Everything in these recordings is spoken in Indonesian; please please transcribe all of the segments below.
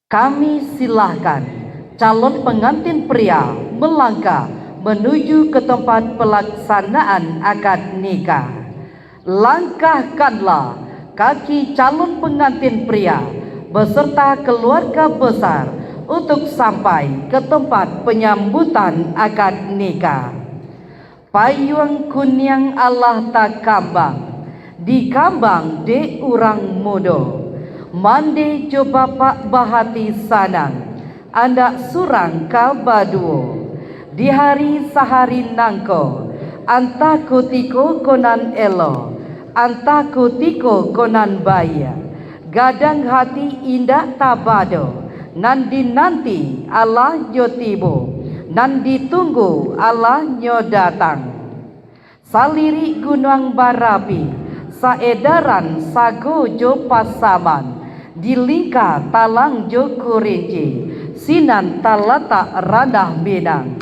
Kami silahkan calon pengantin pria melangkah menuju ke tempat pelaksanaan akad nikah. Langkahkanlah kaki calon pengantin pria beserta keluarga besar untuk sampai ke tempat penyambutan akad nikah. Payung kuning Allah tak kambang, di kambang de urang mudo. Mande jo bapak bahati sanang, andak surang kabaduo. Di hari sahari nangko, antaku tiko konan elo, antaku tiko konan baya. Gadang hati indak tabado, nandi nanti Allah jo tibo, nandi tunggu Allah nyo datang. Saliri gunung barapi, saedaran sago jo pasaman. Dilingka talang jo kurinci, sinan talata randah minang.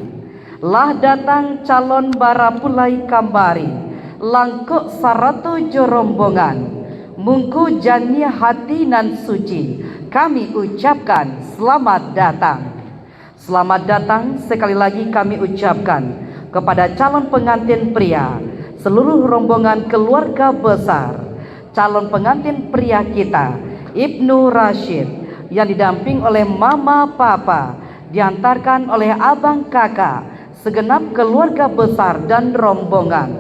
Lah datang calon barapulai kambari, langkuk saratu jo rombongan. Mungku jania hati nan suci, kami ucapkan selamat datang. Selamat datang sekali lagi kami ucapkan kepada calon pengantin pria, seluruh rombongan keluarga besar, calon pengantin pria kita Ibnu Rashid yang didamping oleh mama papa, diantarkan oleh abang kakak, segenap keluarga besar dan rombongan.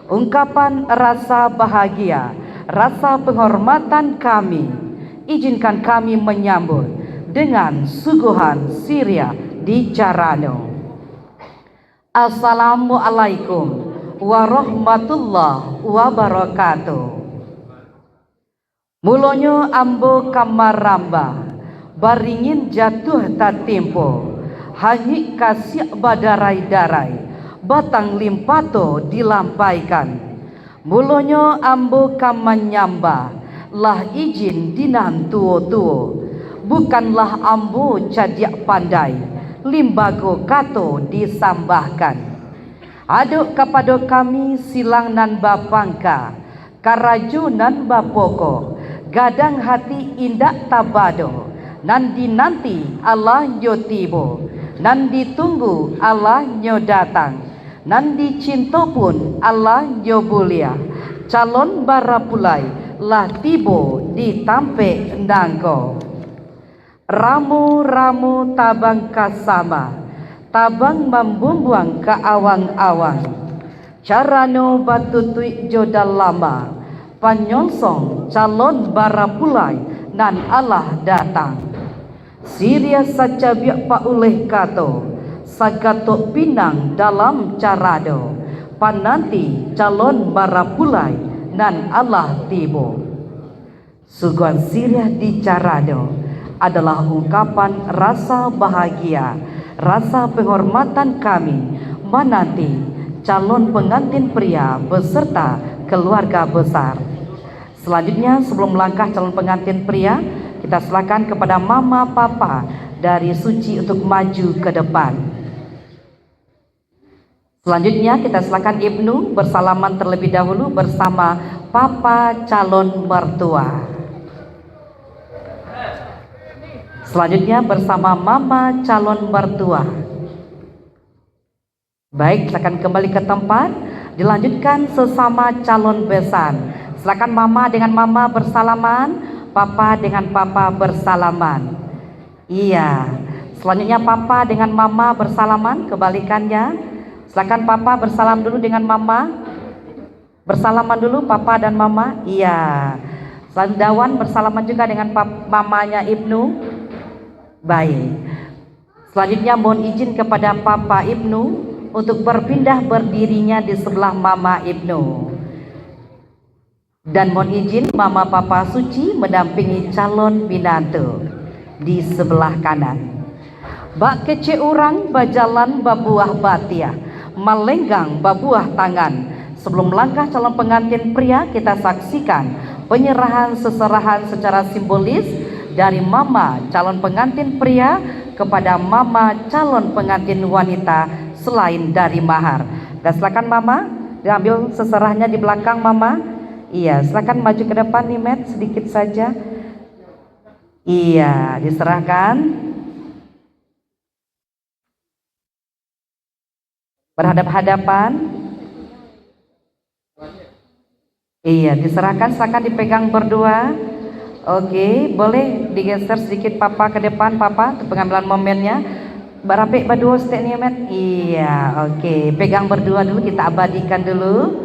Ungkapan rasa bahagia, rasa penghormatan kami, izinkan kami menyambut dengan suguhan Syria di Carano. Assalamualaikum warahmatullahi wabarakatuh. Mulonyo ambo kamaramba, baringin jatuh tak tempo, hanyik kasih badarai-darai, batang limpato dilampaikan. Mulonyo ambo kamanyamba, lah izin dinan tuo-tuo, bukanlah ambo cadiak pandai, limbago kato disambahkan. Aduk kepada kami silang nan bapangka, karajunan bapoko, gadang hati indak tabado, nandi nanti Allah nyo tibo, nandi tunggu Allah nyo datang, nandi cinta pun Allah nyo bulia. Calon barapulai lah tibo di tampe ndangko. Ramu-ramu tabang kasama, tabang membumbuang ke awang-awang. Carano batutui jodal lama, panyonsong calon barapulai nan Allah datang. Siria saja biak pa uleh kato, sagato pinang dalam carado, pananti calon barapulai nan Allah tibo. Suguhan Siria di carado adalah ungkapan rasa bahagia, rasa penghormatan kami menanti calon pengantin pria beserta keluarga besar. Selanjutnya sebelum melangkah calon pengantin pria, kita silakan kepada mama papa dari Suci untuk maju ke depan. Selanjutnya kita silakan Ibnu bersalaman terlebih dahulu bersama papa calon mertua. Selanjutnya bersama mama calon mertua. Baik, silakan kembali ke tempat. Dilanjutkan sesama calon besan. Silakan mama dengan mama bersalaman, papa dengan papa bersalaman. Iya. Selanjutnya papa dengan mama bersalaman, kebalikannya. Silakan papa bersalam dulu dengan mama. Bersalaman dulu papa dan mama. Iya. Sandawan bersalaman juga dengan mamanya Ibnu. Baik. Selanjutnya mohon izin kepada papa Ibnu untuk berpindah berdirinya di sebelah mama Ibnu. Dan mohon izin mama papa Suci mendampingi calon binatu di sebelah kanan. Bak kece urang bajalan babuah batiah, melenggang babuah tangan. Sebelum melangkah calon pengantin pria, kita saksikan penyerahan seserahan secara simbolis dari mama calon pengantin pria kepada mama calon pengantin wanita selain dari mahar. Dan silakan mama diambil seserahnya di belakang mama. Iya, silakan maju ke depan nih Met, sedikit saja. Iya, diserahkan. Berhadap-hadapan. Iya, diserahkan, silakan dipegang berdua. Oke, boleh digeser sedikit papa ke depan, papa, untuk pengambilan momennya. Barapik berdua stek met. Iya, oke. Pegang berdua dulu, kita abadikan dulu.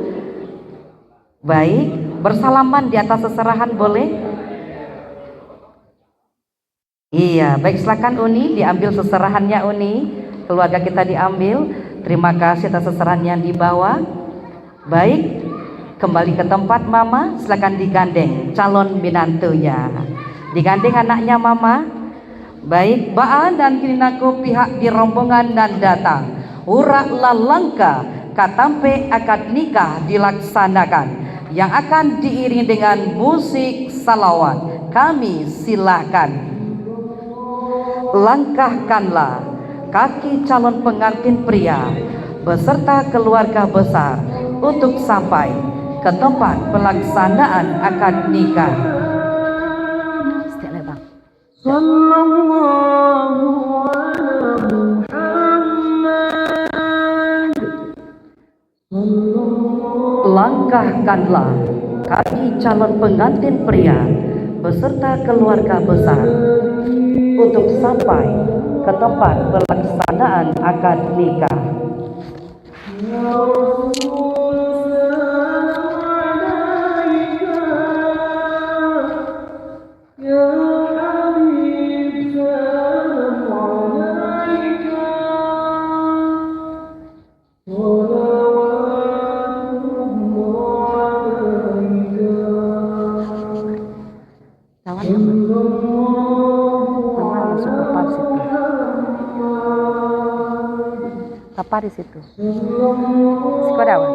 Baik, bersalaman di atas seserahan boleh? Iya, baik, silakan Uni diambil seserahannya Uni. Keluarga kita diambil. Terima kasih atas seserahan yang dibawa. Baik, kembali ke tempat Mama, silakan digandeng calon menantunya. Digandeng anaknya Mama. Baik, Baan dan Kinako pihak di rombongan dan datang. Uraklah langkah katampe akad nikah dilaksanakan, yang akan diiringi dengan musik salawat. Kami silakan. Langkahkanlah kaki calon pengantin pria beserta keluarga besar untuk sampai ke tempat pelaksanaan akad nikah. Langkahkanlah kaki calon pengantin pria beserta keluarga besar untuk sampai ke tempat pelaksanaan akad nikah. Apa di situ? Sikodawan.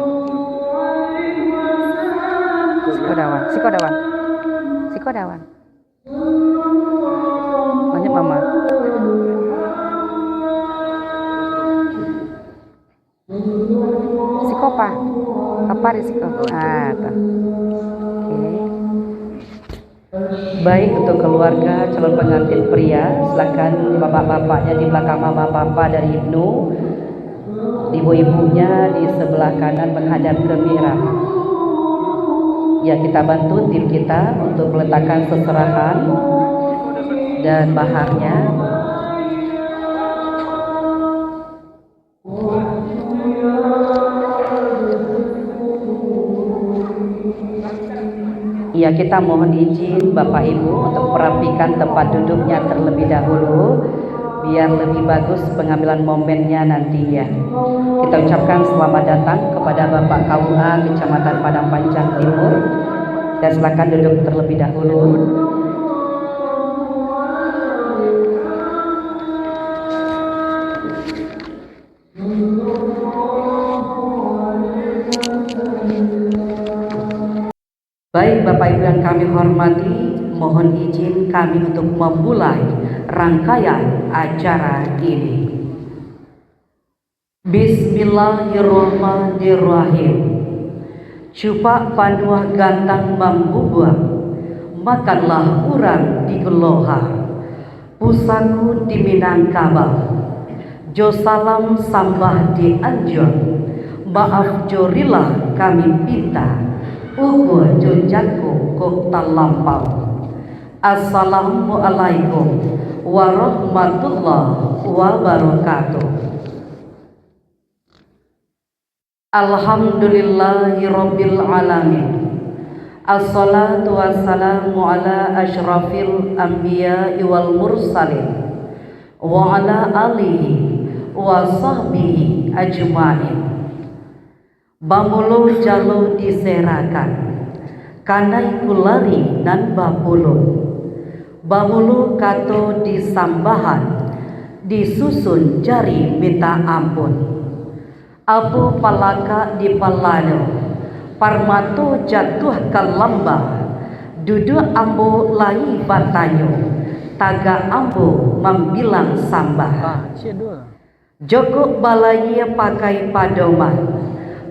Banyak Mama. Sikopa. Apa di siko? Oke. Baik, untuk keluarga calon pengantin pria, silakan bapak-bapaknya di belakang mama papa dari Ibnu, ibu-ibunya di sebelah kanan menghadap ke mihrab. Ya, kita bantu tim kita untuk meletakkan seserahan dan maharnya. Ya, kita mohon izin Bapak Ibu untuk merapikan tempat duduknya terlebih dahulu, biar lebih bagus pengambilan momennya nanti ya. Kita ucapkan selamat datang kepada Bapak KUA Kecamatan Padang Panjang Timur, dan silakan duduk terlebih dahulu. Baik Bapak Ibu yang kami hormati, mohon izin kami untuk memulai rangkaian acara ini. Bismillahirrahmanirrahim. Cupak panduah gantang mambubuah, makanlah urang di gelohar, pusaku di Minangkabau, jo salam sambah di Anjur, maaf jorilah kami pinta, ukur jojaku kok talampau. Assalamualaikum warahmatullahi wabarakatuh. Alhamdulillahirabbil alamin. Assalatu wassalamu ala asyrafil anbiya'i wal mursalin wa ala alihi wa sahbihi ajma'in. Bamulu jalo diserakan, kanai kulari nan bapulu, bamulu kato disambahan, disusun jari minta ampun. Abu palaka di palado, parmato jatuh ke lembah, duduk ambo lai batanyo, taga ambo membilang sambah. Joko balaya pakai padoman,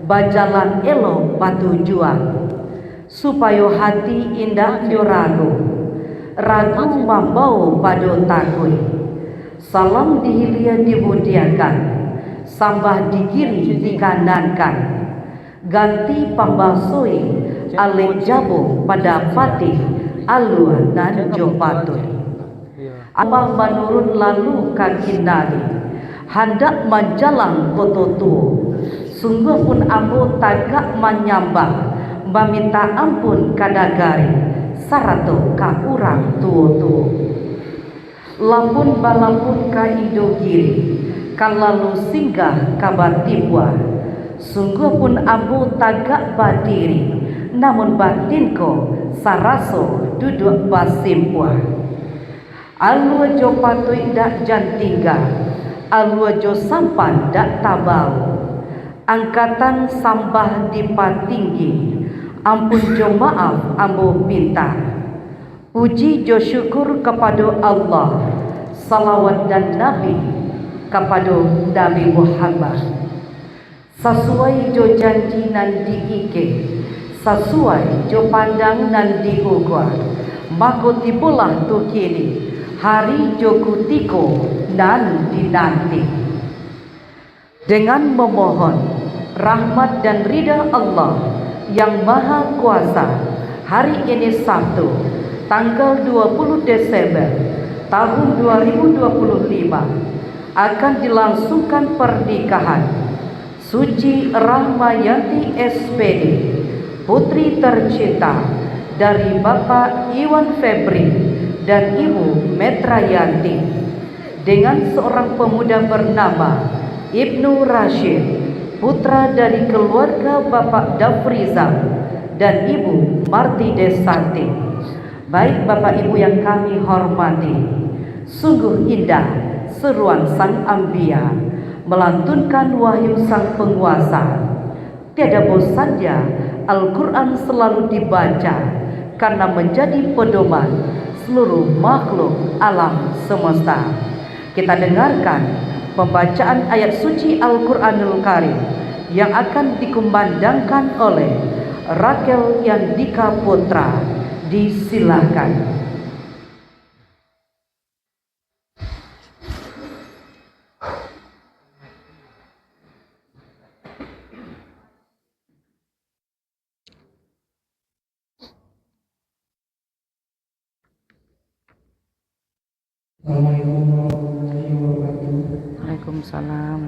bajalan elo patujuan, supaya hati indah diragu, ragu mambau pado takui. Salam dihilia dibudiakan, sambah digiri dikandankan, ganti pambasoi alek jabo pada fatih alua dan jopatui. Abah menurun lalu kaki nari, hendak menjalang koto tuo. Sungguh pun ambo tagak menyambah, meminta ampun kadagari, sarato ka urang tuo-tuo. Lampun balampun ka ido giri, kalalu singgah ka batibwa. Sungguh pun ambo tagak badiri, namun batinku saraso duduk basimpua. Alua jo patui dak jantingga, alua jo sampan dak tabau. Angkatan sambah dipatinggi, ampun jo maaf ambo pinta. Puji jo syukur kepada Allah, salawat dan nabi kepada Nabi Muhammad. Sesuai jo janji nan diike, sesuai jo pandang nan diugwa, maka tibulah tu kini hari jo kutiko nan dinanti. Dengan memohon rahmat dan ridha Allah yang Maha Kuasa, hari ini Sabtu tanggal 20 Desember tahun 2025 akan dilangsungkan pernikahan Suci Rahmayati SPD, putri tercinta dari Bapak Iwan Febri dan Ibu Metrayanti, dengan seorang pemuda bernama Ibnu Rashid, putra dari keluarga Bapak Dafrizal dan Ibu Marti Desanti. Baik Bapak Ibu yang kami hormati, sungguh indah seruan Sang Ambia melantunkan wahyu Sang Penguasa. Tiada bosannya Al-Quran selalu dibaca karena menjadi pedoman seluruh makhluk alam semesta. Kita dengarkan pembacaan ayat suci Al-Quranul Karim yang akan dikumandangkan oleh Rakel Yandika Putra. Disilahkan. Assalamualaikum warahmatullahi wabarakatuh. Waalaikumsalam.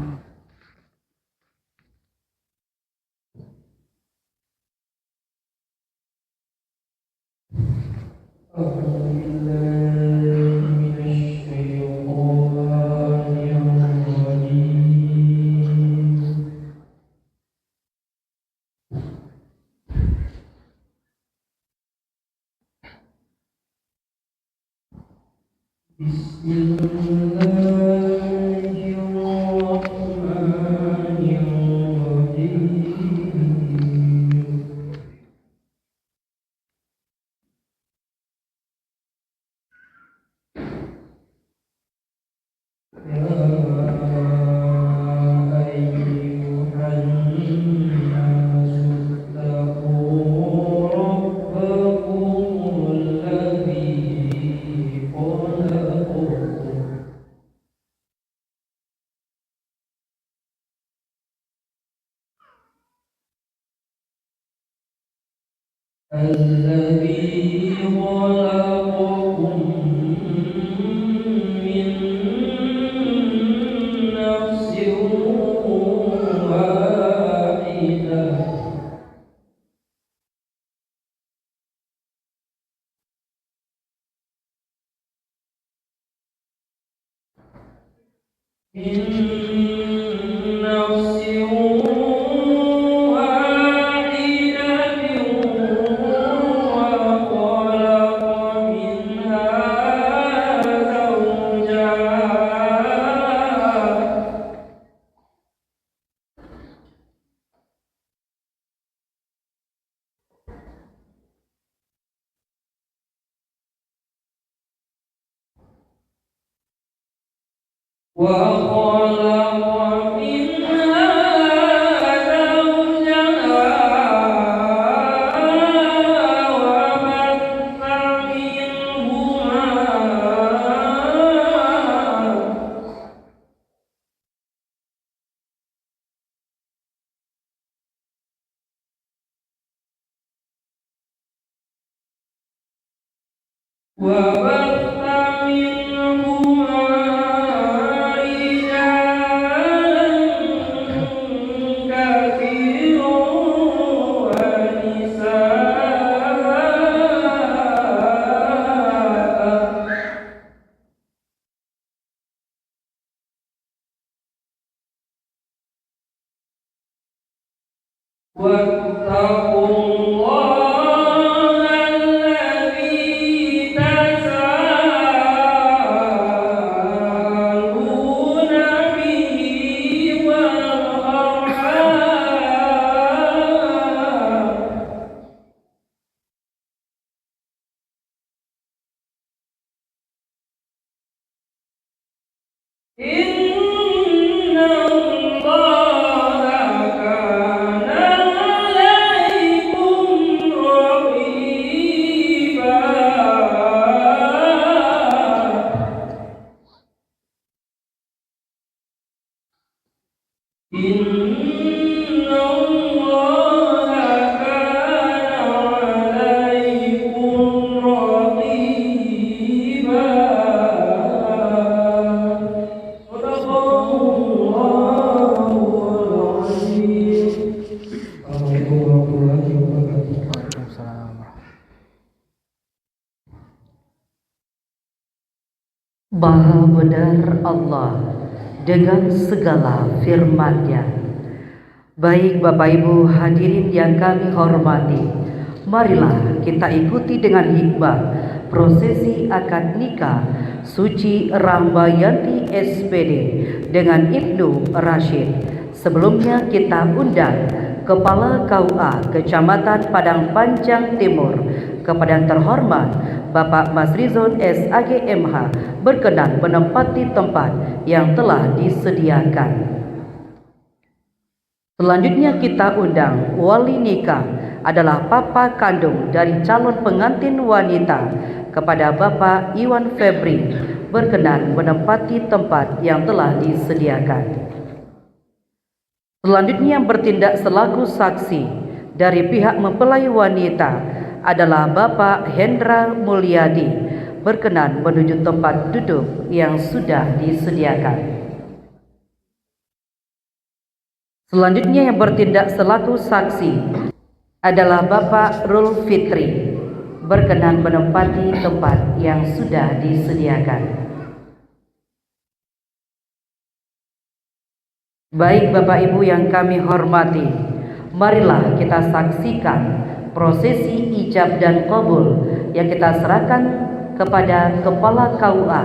الذي خلقكم من نفس واحدة وخلق منها زوجها وبث منهما وبث منهما رجالا كثيرا ونساء واتقوا الله الذي تساءلون به والأرحام إن الله كان عليكم رقيبا إن الله كان عليكم رقيبا صدق الله العظيم. Assalamualaikum warahmatullahi wabarakatuh. Maha benar Allah dengan segala firman-Nya. Baik Bapak Ibu hadirin yang kami hormati, marilah kita ikuti dengan hikmah prosesi akad nikah Suci Rahmayanti SPD dengan Ibnu Rashid. Sebelumnya kita undang Kepala KUA Kecamatan Padang Panjang Timur, kepada yang terhormat Bapak Masrizon SAG MH berkenan menempati tempat yang telah disediakan. Selanjutnya kita undang wali nikah adalah papa kandung dari calon pengantin wanita, kepada Bapak Iwan Febri berkenan menempati tempat yang telah disediakan. Selanjutnya yang bertindak selaku saksi dari pihak mempelai wanita adalah Bapak Hendra Mulyadi berkenan menuju tempat duduk yang sudah disediakan. Selanjutnya yang bertindak selaku saksi adalah Bapak Rul Fitri berkenan menempati tempat yang sudah disediakan. Baik Bapak Ibu yang kami hormati, marilah kita saksikan prosesi ijab dan qabul yang kita serahkan kepada Kepala KUA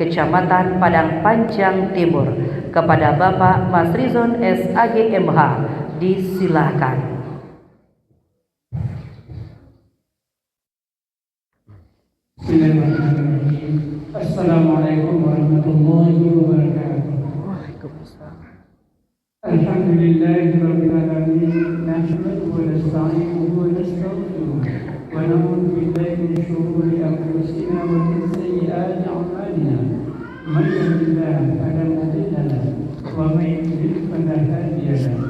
Kecamatan Padang Panjang Timur, kepada Bapak Masrizon SAG MH. Disilahkan. Bismillahirrahmanirrahim. Assalamualaikum warahmatullahi wabarakatuh. Alhamdulillahi rabbil alamin, nahmaduhu wa nasta'inuhu wa nastaghfiruh wa na'udzu billahi min shururi anfusina wa min sayyiati a'malina. Man yahdihillahu fala mudilla lahu wa man yudlil fala hadiya lahu.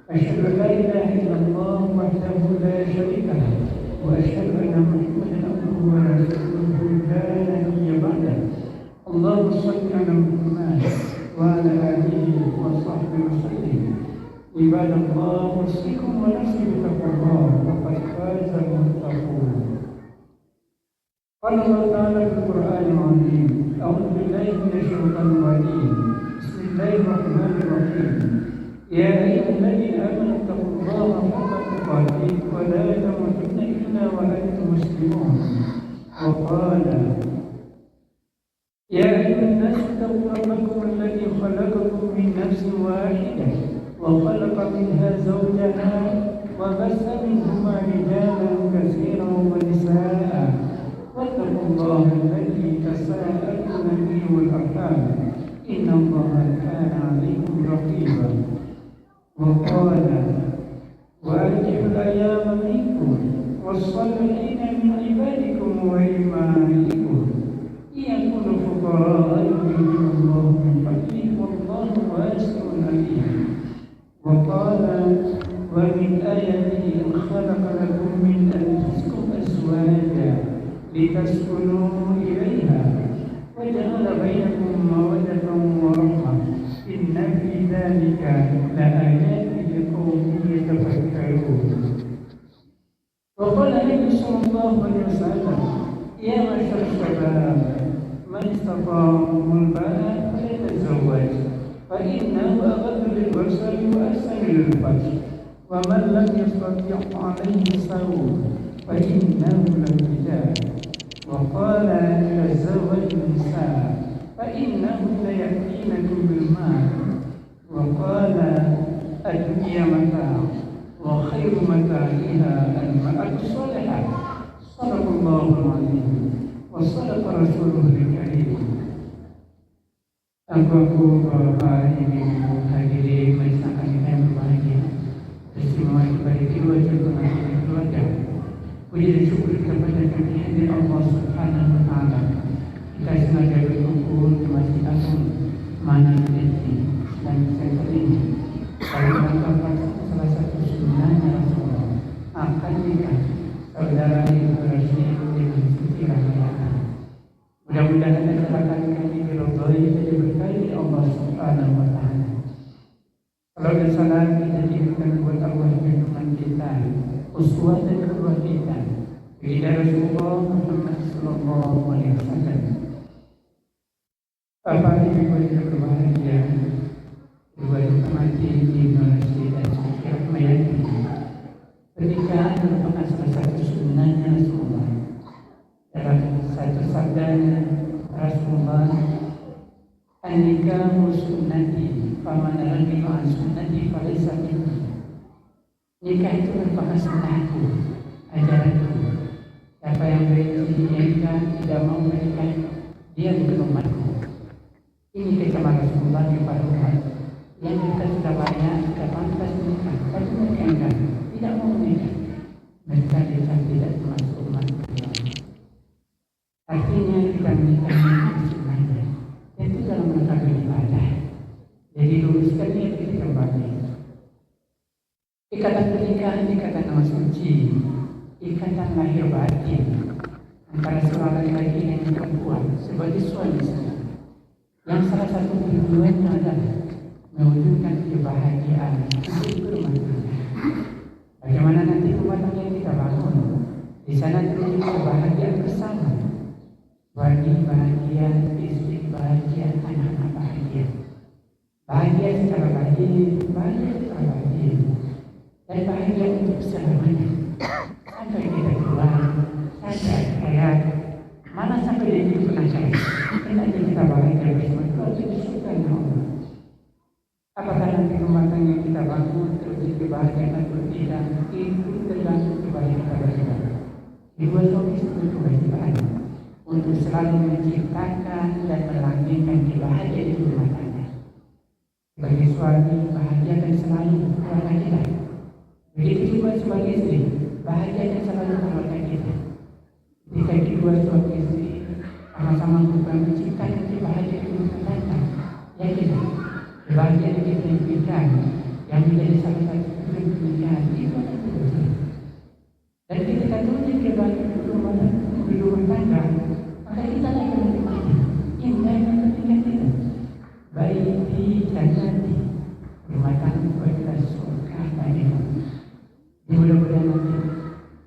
Asyhadu an la ilaha illallah wahdahu la syarika lahu wa asyhadu anna Muhammadan abduhu wa rasuluhu la nabiyya ba'dahu. Allahumma shalli ala Muhammad وعلى آله وصحبه وسلم. عباد الله أوصيكم ونفسي بتقوى الله فقد فاز المتقون. قال الله تعالى في القرآن العظيم: أعوذ بالله من الشيطان الرجيم. بسم الله الرحمن الرحيم. يا أيها الذين آمنوا اتقوا الله حق تقاته ولا تموتن إلا وأنتم مسلمون. وقال: يا أيها الناس اتقوا ربكم الذي خلقكم من نفس واحدة وخلق منها زوجها وبث منهما رجالا كثيرا ونساء واتقوا الله الذي تساءلون به والأرحام إن الله كان عليكم رقيبا. وقال: وأنكحوا الأيام منكم والصالحين من عبادكم وإمائكم يكونوا فقراء يغنيهم الله من فضله والله واسع عليم. وقال: ومن آياته أن خلق لكم من أنفسكم أزواجا لتسكنوا إليها وجعل بينكم مودة ورحمة إن في ذلك لآيات لقوم يتفكرون. وقال النبي صلى الله عليه وسلم يا معشر الشباب من استطاع منكم الباء فليتزوج فإنه أغض للبصر وأحسن للفرج ومن لم يستطع عليه الصوم فإنه له وجاء. وقال تزوج النساء فإنهن يأتينكم بالمال. وقال الدنيا متاع وخير متاعها المرأة الصالحة. صدق الله العظيم وصدق رسوله الكريم. Aku Bapak Ibu hadiri majelis taklim yang berbahagia. Terima kasih kepada kedua jemaah keluarga. Puji dan syukur kepada kehadirat Allah Subhanahu wa taala. Kita sengaja berkumpul di Masjid Agung Mana Negeri dan Center ini dalam rangka salah satu sunnahnya Rasulullah akan nikah saudara Ibu Rasyid dengan Siti Rahmayana. Mudah-mudahan acara kami diridhoi dan diberkahi Allah Subhanahu wa taala. Salam dan salam kita diberikan buat Allah junjungan kita, uswah dan qudwah kita, baginda Rasulullah Muhammad sallallahu alaihi wasallam. Bapak Ibu yang berbahagia, kedua mati di Malaysia dan Siti Rahmayani. Pernikahan merupakan salah satu sunnahnya Rasulullah. Dalam satu sabdanya Rasulullah, an-nikahu sunnati faman raghiba an sunnati falaysa minni. Nikah itu merupakan sunnahku, ajaranku. Siapa yang menikah tidak mau menikah, dia bukan umatku. Ini kecaman Rasulullah kepada umat yang kita sudah banyak, sudah pantas menikah, tapi mereka enggak, tidak mau menikah. Mereka tidak termasuk umat Islam. Artinya kita menikah dengan sunnahnya, itu dalam rangka beribadah. Jadi luruskan niat kita kembali. Ikatan pernikahan, ikatan nama suci, ikatan lahir batin antara seorang laki-laki dan perempuan sebagai suami istri. Yang salah satu tujuannya adalah mewujudkan kebahagiaan untuk rumah tangga. Bagaimana nanti rumah tangga yang kita bangun, di sana terjadi kebahagiaan bersama. Suami bahagia, istri bahagia, anak-anak bahagia. Bahagia secara lahir, bahagia secara batin, dan bahagia untuk selamanya. Sampai kita tua, sampai hayat, mana sampai dia hidup penasihat. Hendaknya kita bahagia bersama keluarga di surga Allah. Apakah nanti rumah tangga yang kita bangun terjadi kebahagiaan atau tidak, itu tergantung kepada kita bersama. Dua suami istri kewajiban untuk selalu menciptakan dan melanggengkan kebahagiaan di rumah tangga. Sebagai suami, bahagiakan selalu keluarga kita. Begitu juga sebagai istri, bahagiakan selalu keluarga kita. Jika kedua suami istri sama-sama bukan menciptakan kebahagiaan di rumah tangga, yakinlah kebahagiaan yang kita impikan yang menjadi salah satu tujuan pernikahan itu akan terwujud. Dan ketika terwujud kebahagiaan di rumah tangga, maka kita akan menikmati indahnya pernikahan kita. Baik di jannati, rumah tangga kita surga bagimu. Mudah-mudahan nanti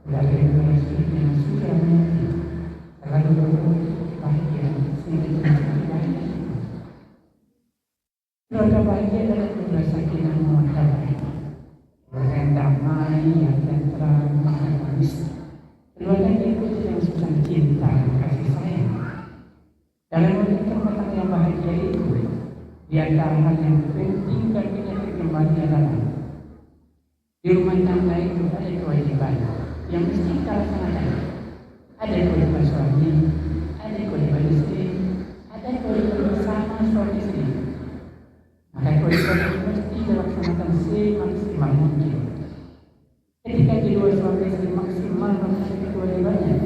saudara generasi yang sudah menanti selalu berbuat kebahagiaan sehingga kita bahagia. Keluarga bahagia adalah keluarga sakinah mawaddah warahmah. Keluarga yang damai, yang tentram, yang manis. Keluarga yang susah cinta, kasih sayang. Dalam memiliki rumah tangga yang bahagia itu, di antara hal yang penting bagi kita kembali adalah di rumah tangga itu ada kewajiban yang mesti kita laksanakan. Ada kewajiban suami, ada kewajiban istri, ada kewajiban bersama suami istri. Maka kewajiban itu mesti dilaksanakan semaksimal mungkin. Ketika kedua suami istri maksimal melaksanakan kewajibannya,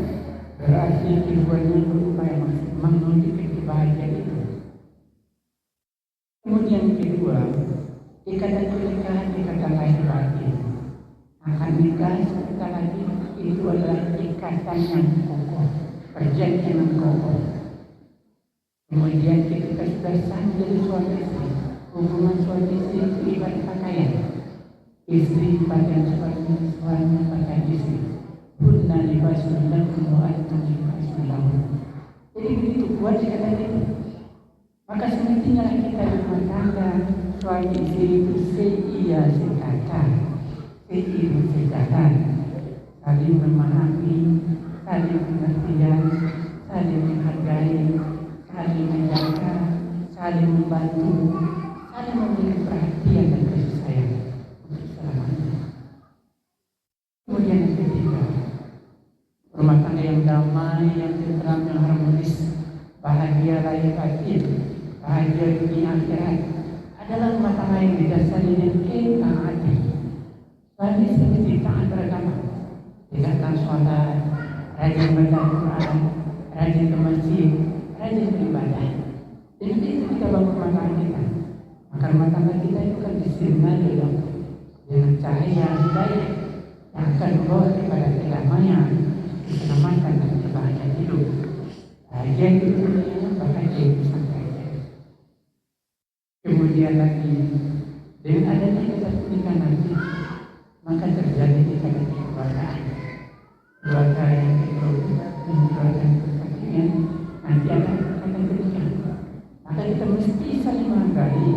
berarti keduanya berupaya maksimal menunjukkan kebahagiaan itu. Kemudian kedua, ikatan pernikahan ikatan lahir batin. Akan nikah sebentar lagi itu adalah ikatan yang kokoh, perjanjian yang kokoh. Kemudian ketika sudah sah menjadi suami istri, hubungan suami istri itu ibarat pakaian. Istri pakaian suami, suami pakaian istri. Hunna libasun lakum wa antum libasun lahum. Jadi begitu kuat dikatakan itu. Maka semestinya kita di rumah tangga suami istri itu seia sekata, seibu sekata, saling memahami, saling pengertian, saling menghargai, saling menjaga, saling membantu, saling memberi perhatian dan kasih sayang untuk selamanya. Kemudian yang ketiga, rumah tangga yang damai, yang tentram, yang harmonis, bahagia lahir batin, bahagia dunia akhirat adalah rumah tangga yang didasari dengan ketaatan. Suami istri taat beragama, tidak sholat, rajin baca Al-Quran, rajin ke masjid, rajin beribadah. Jadi itu kita bangun rumah tangga kita. Maka rumah tangga kita itu kan disinari dengan cahaya hidayah yang akan membawa kepada kedamaian, keselamatan dan kebahagiaan hidup. Bahagia itu dunia, bahagia itu sampai. Kemudian lagi dengan adanya kita pernikahan nanti, maka terjadi kita kekeluargaan. Keluarga yang keluarga yang berkandungan nanti akan pernikahan. Maka kita mesti saling menghargai,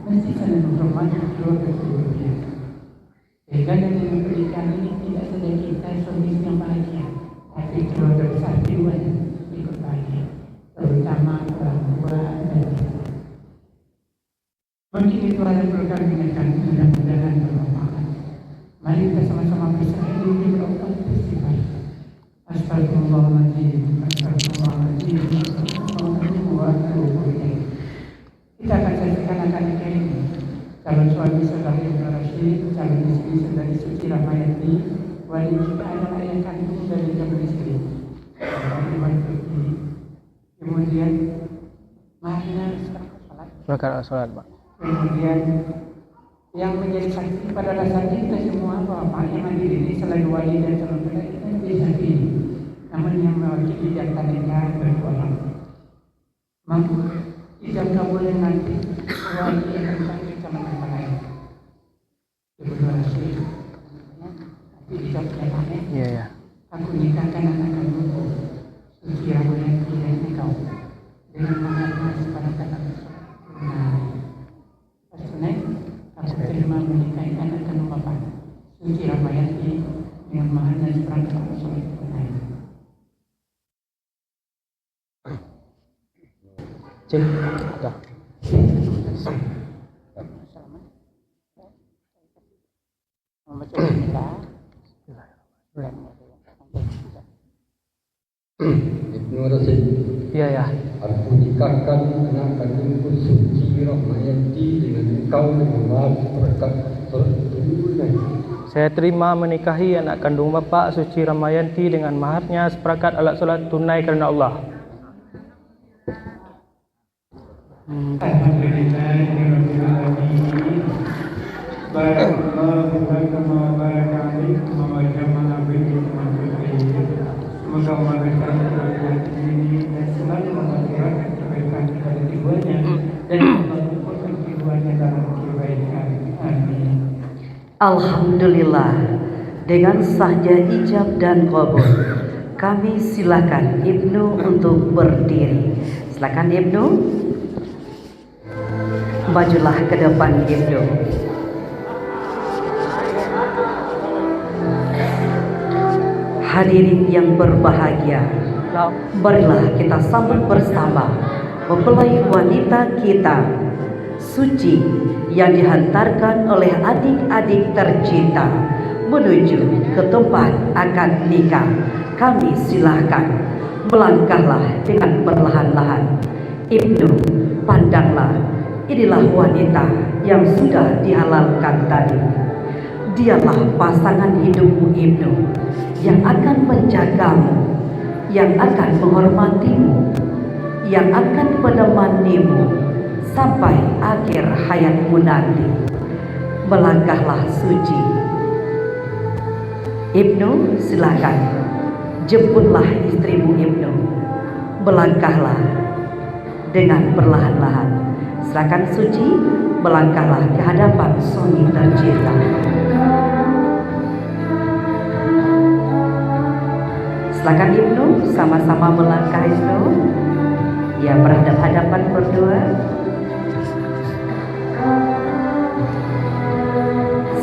mesti saling menghormati keluarga kedua-duanya. Sehingga dengan pernikahan ini tidak saja kita suami istri yang bahagia, tapi keluarga besar juga ikut bahagia, terutama orang tua dan ibu. Mungkin itu ada program mengingatkan, mudah-mudahan bermanfaat. Mari kita sama-sama bersama diri berdoa istighfar. Astagfirullahaladzim, astagfirullahaladzim, astagfirullahaladzim, wa atubu ilaih. Kita akan saksikan akan ini. Calon suami saudari Ibnu Rashid, calon istri saudari Suci Ramayati, wali kita adalah ayah kandung dari calon istri. Kemudian mahnya sekarang sholat. Pak. Kemudian yang menjadi saksi pada dasarnya kita semua bahwa Pak yang hadir ini selain wali dan calon saudari kita menjadi saksi. Namun yang mewakili dan tandanya berdoa. Mampu ijab kabul yang nanti wali akan panggil calon lain. Ibnu Rashid, nanti ijab jamaahnya. Iya. Aku nikahkan anak kandungku, Suci Ramayati dan engkau, dengan maharnya sepadan anak tunai. Pas tunai, aku terima menikahi anak kandung bapak, Suci Ramayati, dengan maharnya sepadan anak tunai. Cek, dah. Ibnu Rashid. Iya. Aku nikahkan anak kandungku Suci Ramayati dengan engkau dengan mahar berkat tunai. Saya terima menikahi anak kandung Bapak Suci Ramayanti dengan maharnya seperangkat alat solat tunai karena Allah. Barakallahu wa barakatuh wa jama'a bihi semoga memberikan kebaikan ini dan selalu memberikan kebaikan kepada keduanya dan mengumpulkan keduanya dalam kebaikan. Amin. Alhamdulillah, dengan sahnya ijab dan qabul, kami silakan Ibnu untuk berdiri. Silakan Ibnu. Majulah ke depan Ibnu. Hadirin yang berbahagia, marilah kita sambut bersama mempelai wanita kita Suci yang dihantarkan oleh adik-adik tercinta menuju ke tempat akad nikah. Kami silahkan melangkahlah dengan perlahan-lahan. Ibnu, pandanglah, inilah wanita yang sudah dihalalkan tadi. Dialah pasangan hidupmu Ibnu, yang akan menjagamu, yang akan menghormatimu, yang akan menemanimu sampai akhir hayatmu nanti. Melangkahlah Suci. Ibnu, silakan jemputlah istrimu Ibnu. Berlangkahlah dengan perlahan-lahan. Silakan Suci, berlangkahlah ke hadapan suami tercinta. Silakan Ibnu, sama-sama melangkah Ibnu. Ya, berhadap-hadapan berdua.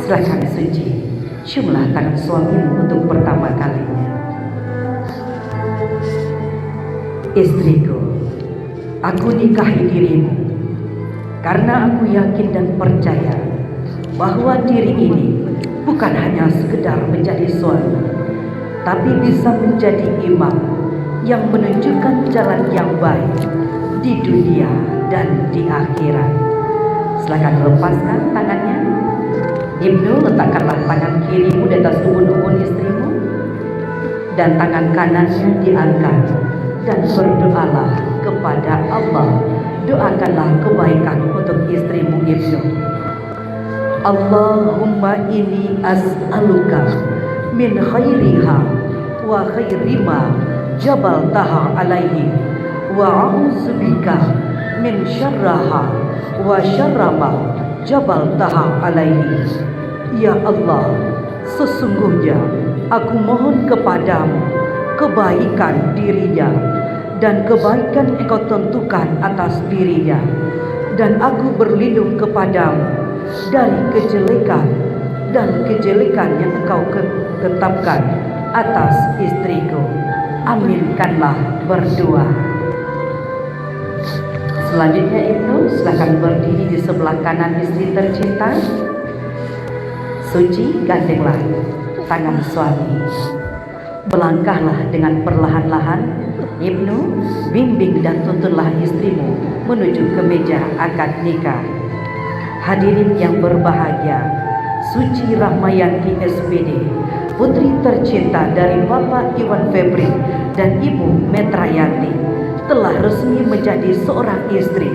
Silakan Suci, ciumlah tangan suamimu untuk pertama kalinya. Istriku, aku nikahi dirimu karena aku yakin dan percaya bahwa diri ini bukan hanya sekedar menjadi suami, tapi bisa menjadi imam yang menunjukkan jalan yang baik di dunia dan di akhirat. Silakan lepaskan tangannya. Ibnu, letakkanlah tangan kirimu di atas ubun-ubun istrimu dan tangan kanannya diangkat, dan berdoalah kepada Allah. Doakanlah kebaikan untuk istrimu Ibnu. Allahumma inni as'aluka min khairiha wa khairima jabaltaha alaihi wa a'udzubika min syarraha wa syarrama jabaltaha alaihi. Ya Allah, sesungguhnya aku mohon kepadamu kebaikan dirinya dan kebaikan engkau tentukan atas dirinya, dan aku berlindung kepadamu dari kejelekan dan kejelekan yang engkau tetapkan atas istriku. Aminkanlah berdoa. Selanjutnya Ibnu, silakan berdiri di sebelah kanan istri tercinta. Suci, gandenglah tangan suami. Melangkahlah dengan perlahan-lahan. Ibnu, bimbing dan tuntunlah istrimu menuju ke meja akad nikah. Hadirin yang berbahagia, Suci Rahmayanti SPD, putri tercinta dari Bapak Iwan Febri dan Ibu Metrayanti, telah resmi menjadi seorang istri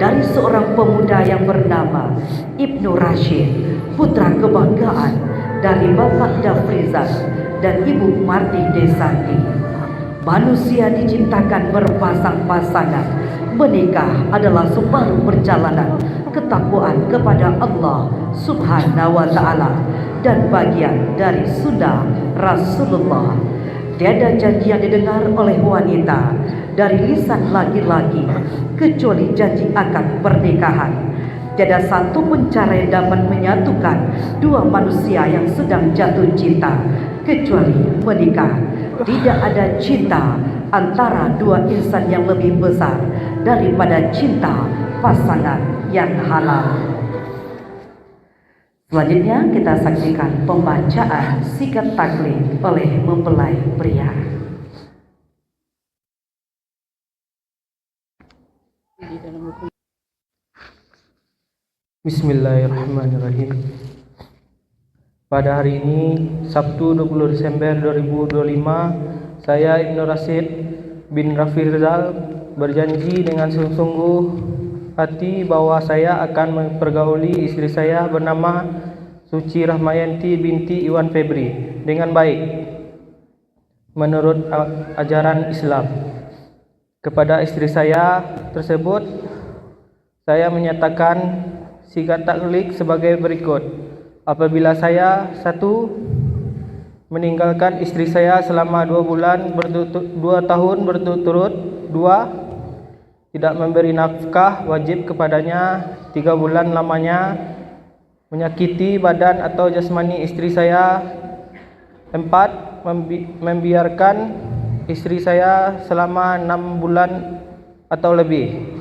dari seorang pemuda yang bernama Ibnu Rashid, putra kebanggaan dari Bapak Dafrizan dan Ibu Marti Desanti. Manusia diciptakan berpasang-pasangan. Menikah adalah separuh perjalanan ketakwaan kepada Allah Subhanahu wa Ta'ala dan bagian dari sunnah Rasulullah. Tiada janji yang didengar oleh wanita dari lisan laki-laki kecuali janji akad pernikahan. Tiada satu pun cara yang dapat menyatukan dua manusia yang sedang jatuh cinta kecuali menikah. Tidak ada cinta antara dua insan yang lebih besar daripada cinta pasangan yang halal. Selanjutnya kita saksikan pembacaan sikat taklid oleh mempelai pria. Bismillahirrahmanirrahim. Pada hari ini, Sabtu 20 Desember 2025, saya Ibnu Rashid bin Rafi Rizal berjanji dengan sungguh-sungguh hati bahwa saya akan mempergauli istri saya bernama Suci Rahmayanti binti Iwan Febri dengan baik menurut ajaran Islam. Kepada istri saya tersebut, saya menyatakan sikat taklid sebagai berikut. Apabila saya 1. meninggalkan istri saya selama 2 tahun berturut-turut, 2. tidak memberi nafkah wajib kepadanya 3 bulan lamanya, menyakiti badan atau jasmani istri saya, 4. membiarkan istri saya selama 6 bulan atau lebih.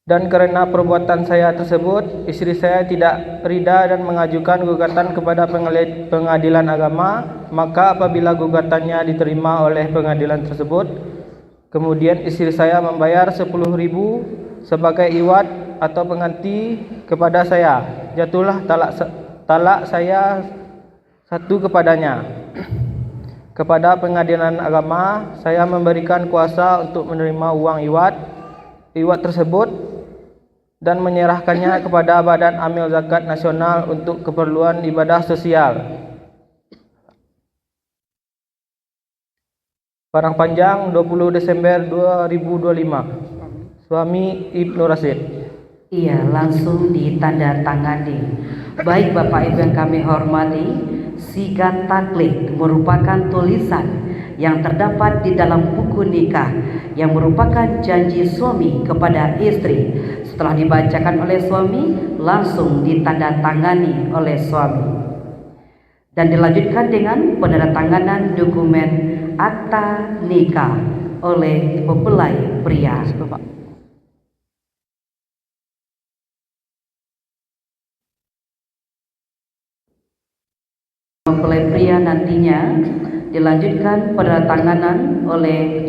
Dan karena perbuatan saya tersebut, istri saya tidak rida dan mengajukan gugatan kepada pengadilan agama, maka apabila gugatannya diterima oleh pengadilan tersebut, kemudian istri saya membayar 10.000 sebagai iwat atau pengganti kepada saya, jatuhlah talak saya 1 kepadanya. Kepada pengadilan agama, saya memberikan kuasa untuk menerima uang iwat tersebut dan menyerahkannya kepada Badan Amil Zakat Nasional untuk keperluan ibadah sosial. Parang Panjang 20 Desember 2025. Suami Ibnu Rasid. Iya, langsung ditandatangani. Baik Bapak Ibu yang kami hormati, sigat taklid merupakan tulisan yang terdapat di dalam buku nikah yang merupakan janji suami kepada istri. Setelah dibacakan oleh suami, langsung ditandatangani oleh suami. Dan dilanjutkan dengan penandatanganan dokumen akta nikah oleh mempelai pria. Mempelai pria nantinya dilanjutkan penandatanganan oleh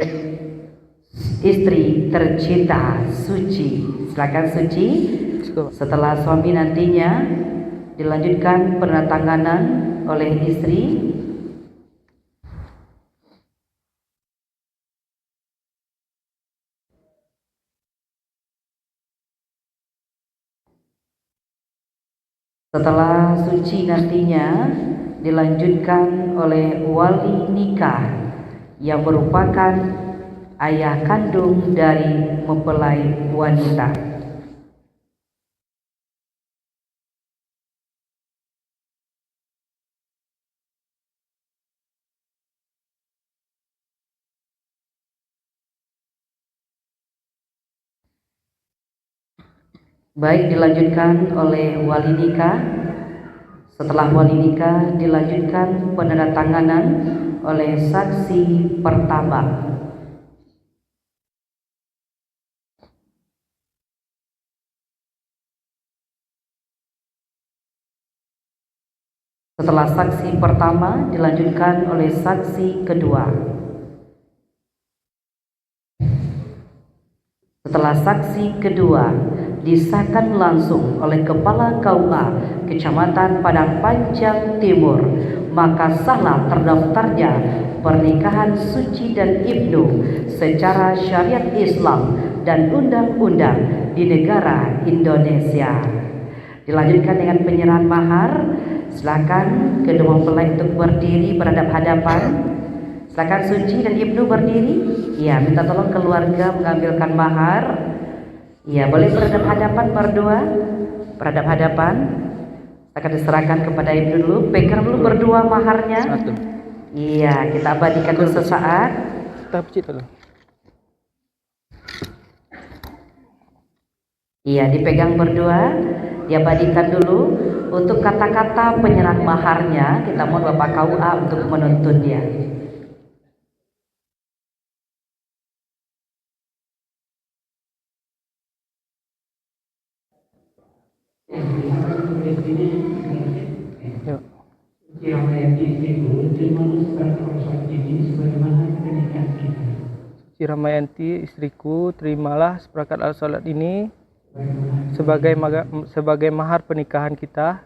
istri tercinta Suci. Silakan Suci. Setelah suami nantinya dilanjutkan penandatanganan oleh istri. Setelah Suci nantinya dilanjutkan oleh wali nikah yang merupakan ayah kandung dari mempelai wanita. Baik, dilanjutkan oleh wali nikah. Setelah wali nikah dilanjutkan penandatanganan oleh saksi pertama. Setelah saksi pertama dilanjutkan oleh saksi kedua. Setelah saksi kedua disahkan langsung oleh Kepala KUA Kecamatan Padang Panjang Timur, maka sahlah terdaftarnya pernikahan Suci dan Ibnu secara syariat Islam dan undang-undang di negara Indonesia. Dilanjutkan dengan penyerahan mahar. Silakan kedua mempelai untuk berdiri berhadap-hadapan. Silakan Suci dan Ibnu berdiri. Ya, minta tolong keluarga mengambilkan mahar. Ya, boleh berhadap-hadapan berdua. Berhadap-hadapan. Akan diserahkan kepada Ibnu dulu. Pegang dulu berdua maharnya. Satu. Iya, kita abadikan dulu sesaat. Iya, dipegang berdua. Diabadikan dulu. Untuk kata-kata penyerahan maharnya, kita mohon Bapak KUA untuk menuntun dia. Suci Ramayati istriku, terimalah sekarang rosok ini sebagai mahar pernikahan kita. Suci Ramayanti istriku, terimalah seperangkat alat salat ini sebagai mahar pernikahan kita.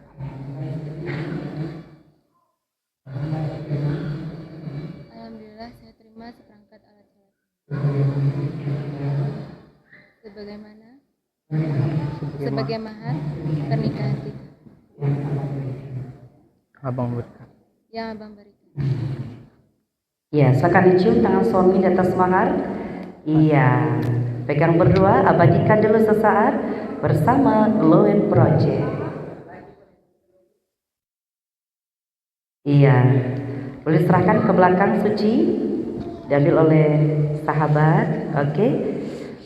Alhamdulillah saya terima seperangkat alat sholat sebagai mahar pernikahan kita Abang berikan. yang abang berikan. Iya, silakan dicium tangan suami di atas mahar. Iya, pegang berdua, abadikan dulu sesaat bersama Loen Project. Iya, boleh serahkan ke belakang Suci, diambil oleh sahabat. Oke.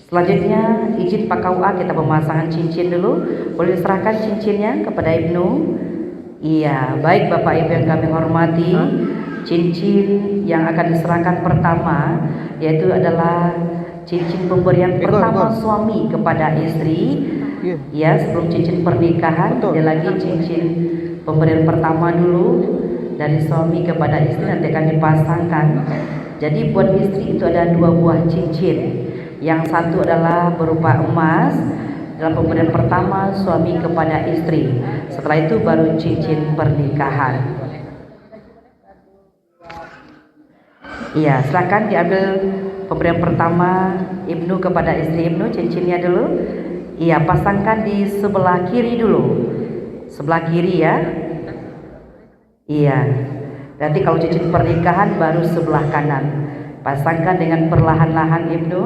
Selanjutnya izin Pak KUA kita pemasangan cincin dulu. Boleh diserahkan cincinnya kepada Ibnu. Iya, baik Bapak Ibu yang kami hormati. Cincin yang akan diserahkan pertama yaitu adalah cincin pemberian pertama suami kepada istri. Ya, sebelum cincin pernikahan, ada lagi cincin pemberian pertama dulu dari suami kepada istri, nanti akan dipasangkan. Jadi buat istri itu ada 2 buah cincin. Yang satu adalah berupa emas dalam pemberian pertama suami kepada istri. Setelah itu baru cincin pernikahan. Iya, silakan diambil pemberian pertama Ibnu kepada istri Ibnu, cincinnya dulu. Iya, pasangkan di sebelah kiri dulu. Sebelah kiri ya. Iya. Nanti kalau cincin pernikahan baru sebelah kanan. Pasangkan dengan perlahan-lahan Ibnu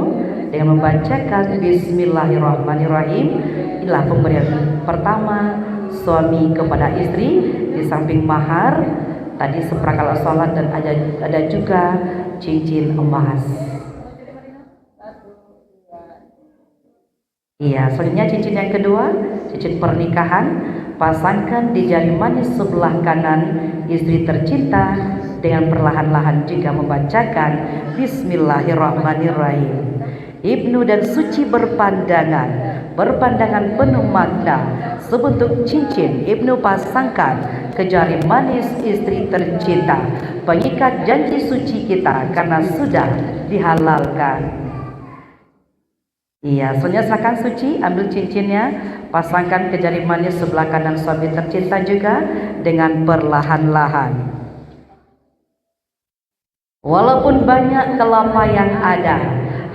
dengan membacakan Bismillahirrahmanirrahim. Inilah pemberian pertama suami kepada istri, di samping mahar tadi seperangkat alat sholat dan ada juga cincin emas. Iya, selanjutnya cincin yang kedua, cincin pernikahan. Pasangkan di jari manis sebelah kanan istri tercinta dengan perlahan-lahan juga membacakan Bismillahirrahmanirrahim. Ibnu dan Suci berpandangan penuh makna. Sebentuk cincin Ibnu pasangkan ke jari manis istri tercinta, pengikat janji suci kita karena sudah dihalalkan. Iya, selanjutnya silakan Suci ambil cincinnya, pasangkan ke jari manis sebelah kanan suami tercinta juga dengan perlahan-lahan. Walaupun banyak kelapa yang ada,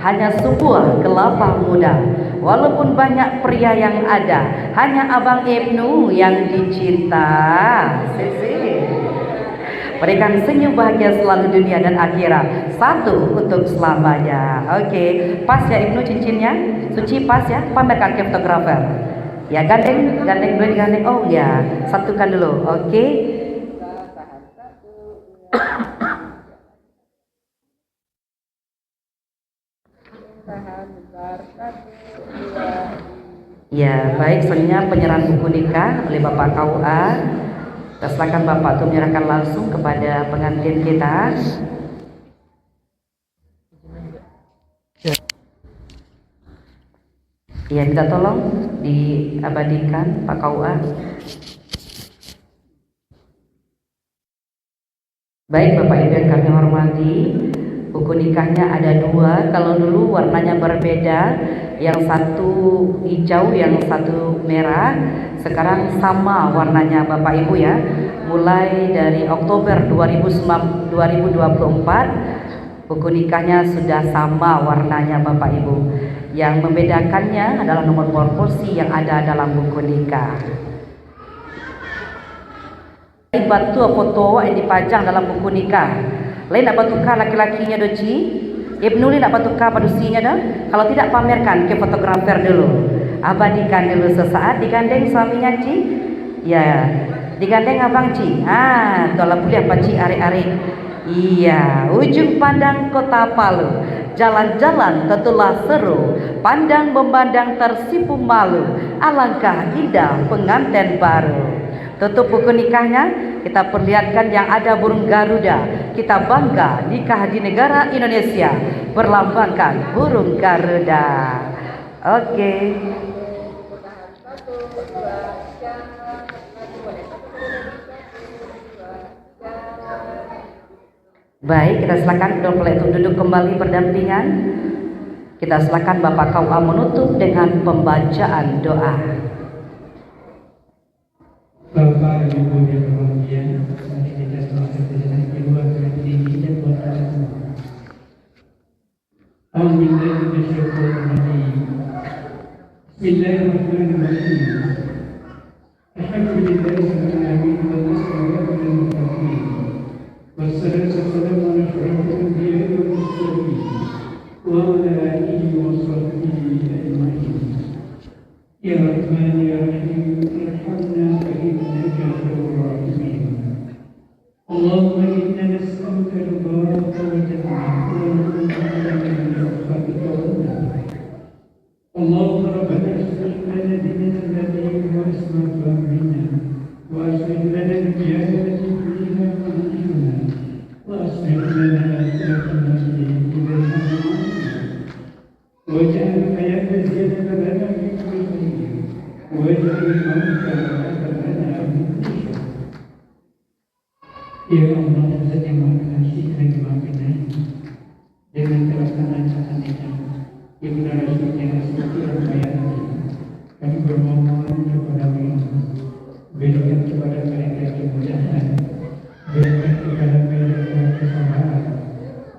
hanya sebuah kelapa muda. Walaupun banyak pria yang ada, hanya Abang Ibnu yang dicinta. Berikan senyum bahagia selalu dunia dan akhirat, satu untuk selamanya. Oke, pas ya Ibnu cincinnya, Suci pas ya, pamerkan ke fotografer. Ya gandeng boleh digandeng. Oh ya, satukan dulu. Oke. Ya baik, selanjutnya penyerahan buku nikah oleh Bapak KUA. Kita silakan Bapak untuk menyerahkan langsung kepada pengantin kita. Ya, minta tolong diabadikan Pak KUA. Baik Bapak Ibu yang kami hormati, buku nikahnya ada dua. Kalau dulu warnanya berbeda, yang satu hijau, yang satu merah. Sekarang sama warnanya Bapak Ibu ya. Mulai dari Oktober 2024 buku nikahnya sudah sama warnanya Bapak Ibu. Yang membedakannya adalah nomor porsi yang ada dalam buku nikah. Batu foto yang dipajang dalam buku nikah. Lain nak batukar laki-lakinya doci. Ibnu nak batukar padusinya dah. Kalau tidak pamerkan ke fotografer dulu. Abadikan dulu sesaat, digandeng suaminya Ci. Ya, digandeng abang Ci. Tolak boleh apa Ci arek-arek. Iya, ujung pandang kota Palu. Jalan-jalan tentulah seru. Pandang memandang tersipu malu. Alangkah indah pengantin baru. Tutup buku nikahnya, kita perlihatkan yang ada burung Garuda. Kita bangga nikah di negara Indonesia berlambangkan burung Garuda. Oke. Baik, kita silakan kedua mempelai untuk duduk kembali berdampingan. Kita silakan Bapak KUA menutup dengan pembacaan doa. Bapak dan Ibu yang berbahagia, mari kita semua tersenyum kedua tertinggi dan buat kita semua. Bismillahirrahmanirrahim. Alhamdulillahirabbil alamin wassalatu wassalamu ala asyrafil anbiya'i wal mursalin wa ala alihi wa sahbihi ajma'in. Ya Rahman ya Rahim, irhamna fa innaka ghafurur rahim. Allahumma inna nas'aluka ridhaka wa jannata wa Allahumma rabbana aslih lana dinana alladhi huwa ismatu amrina wa aslih lana al-jihada fiha ma'ashuna wa aslih lana akhiratana waj'al hayata ziyadatan lana fi kulli khairin waj'al al-mauta rahatan lana min kulli syarr. Ya Allah, terima kasih terima kasih dengan terlaksananya Ibu dan Rasulnya seperti yang kami bermohon kepada-Mu, berikan kepada mereka kemudahan, berikan kepada mereka kesabaran,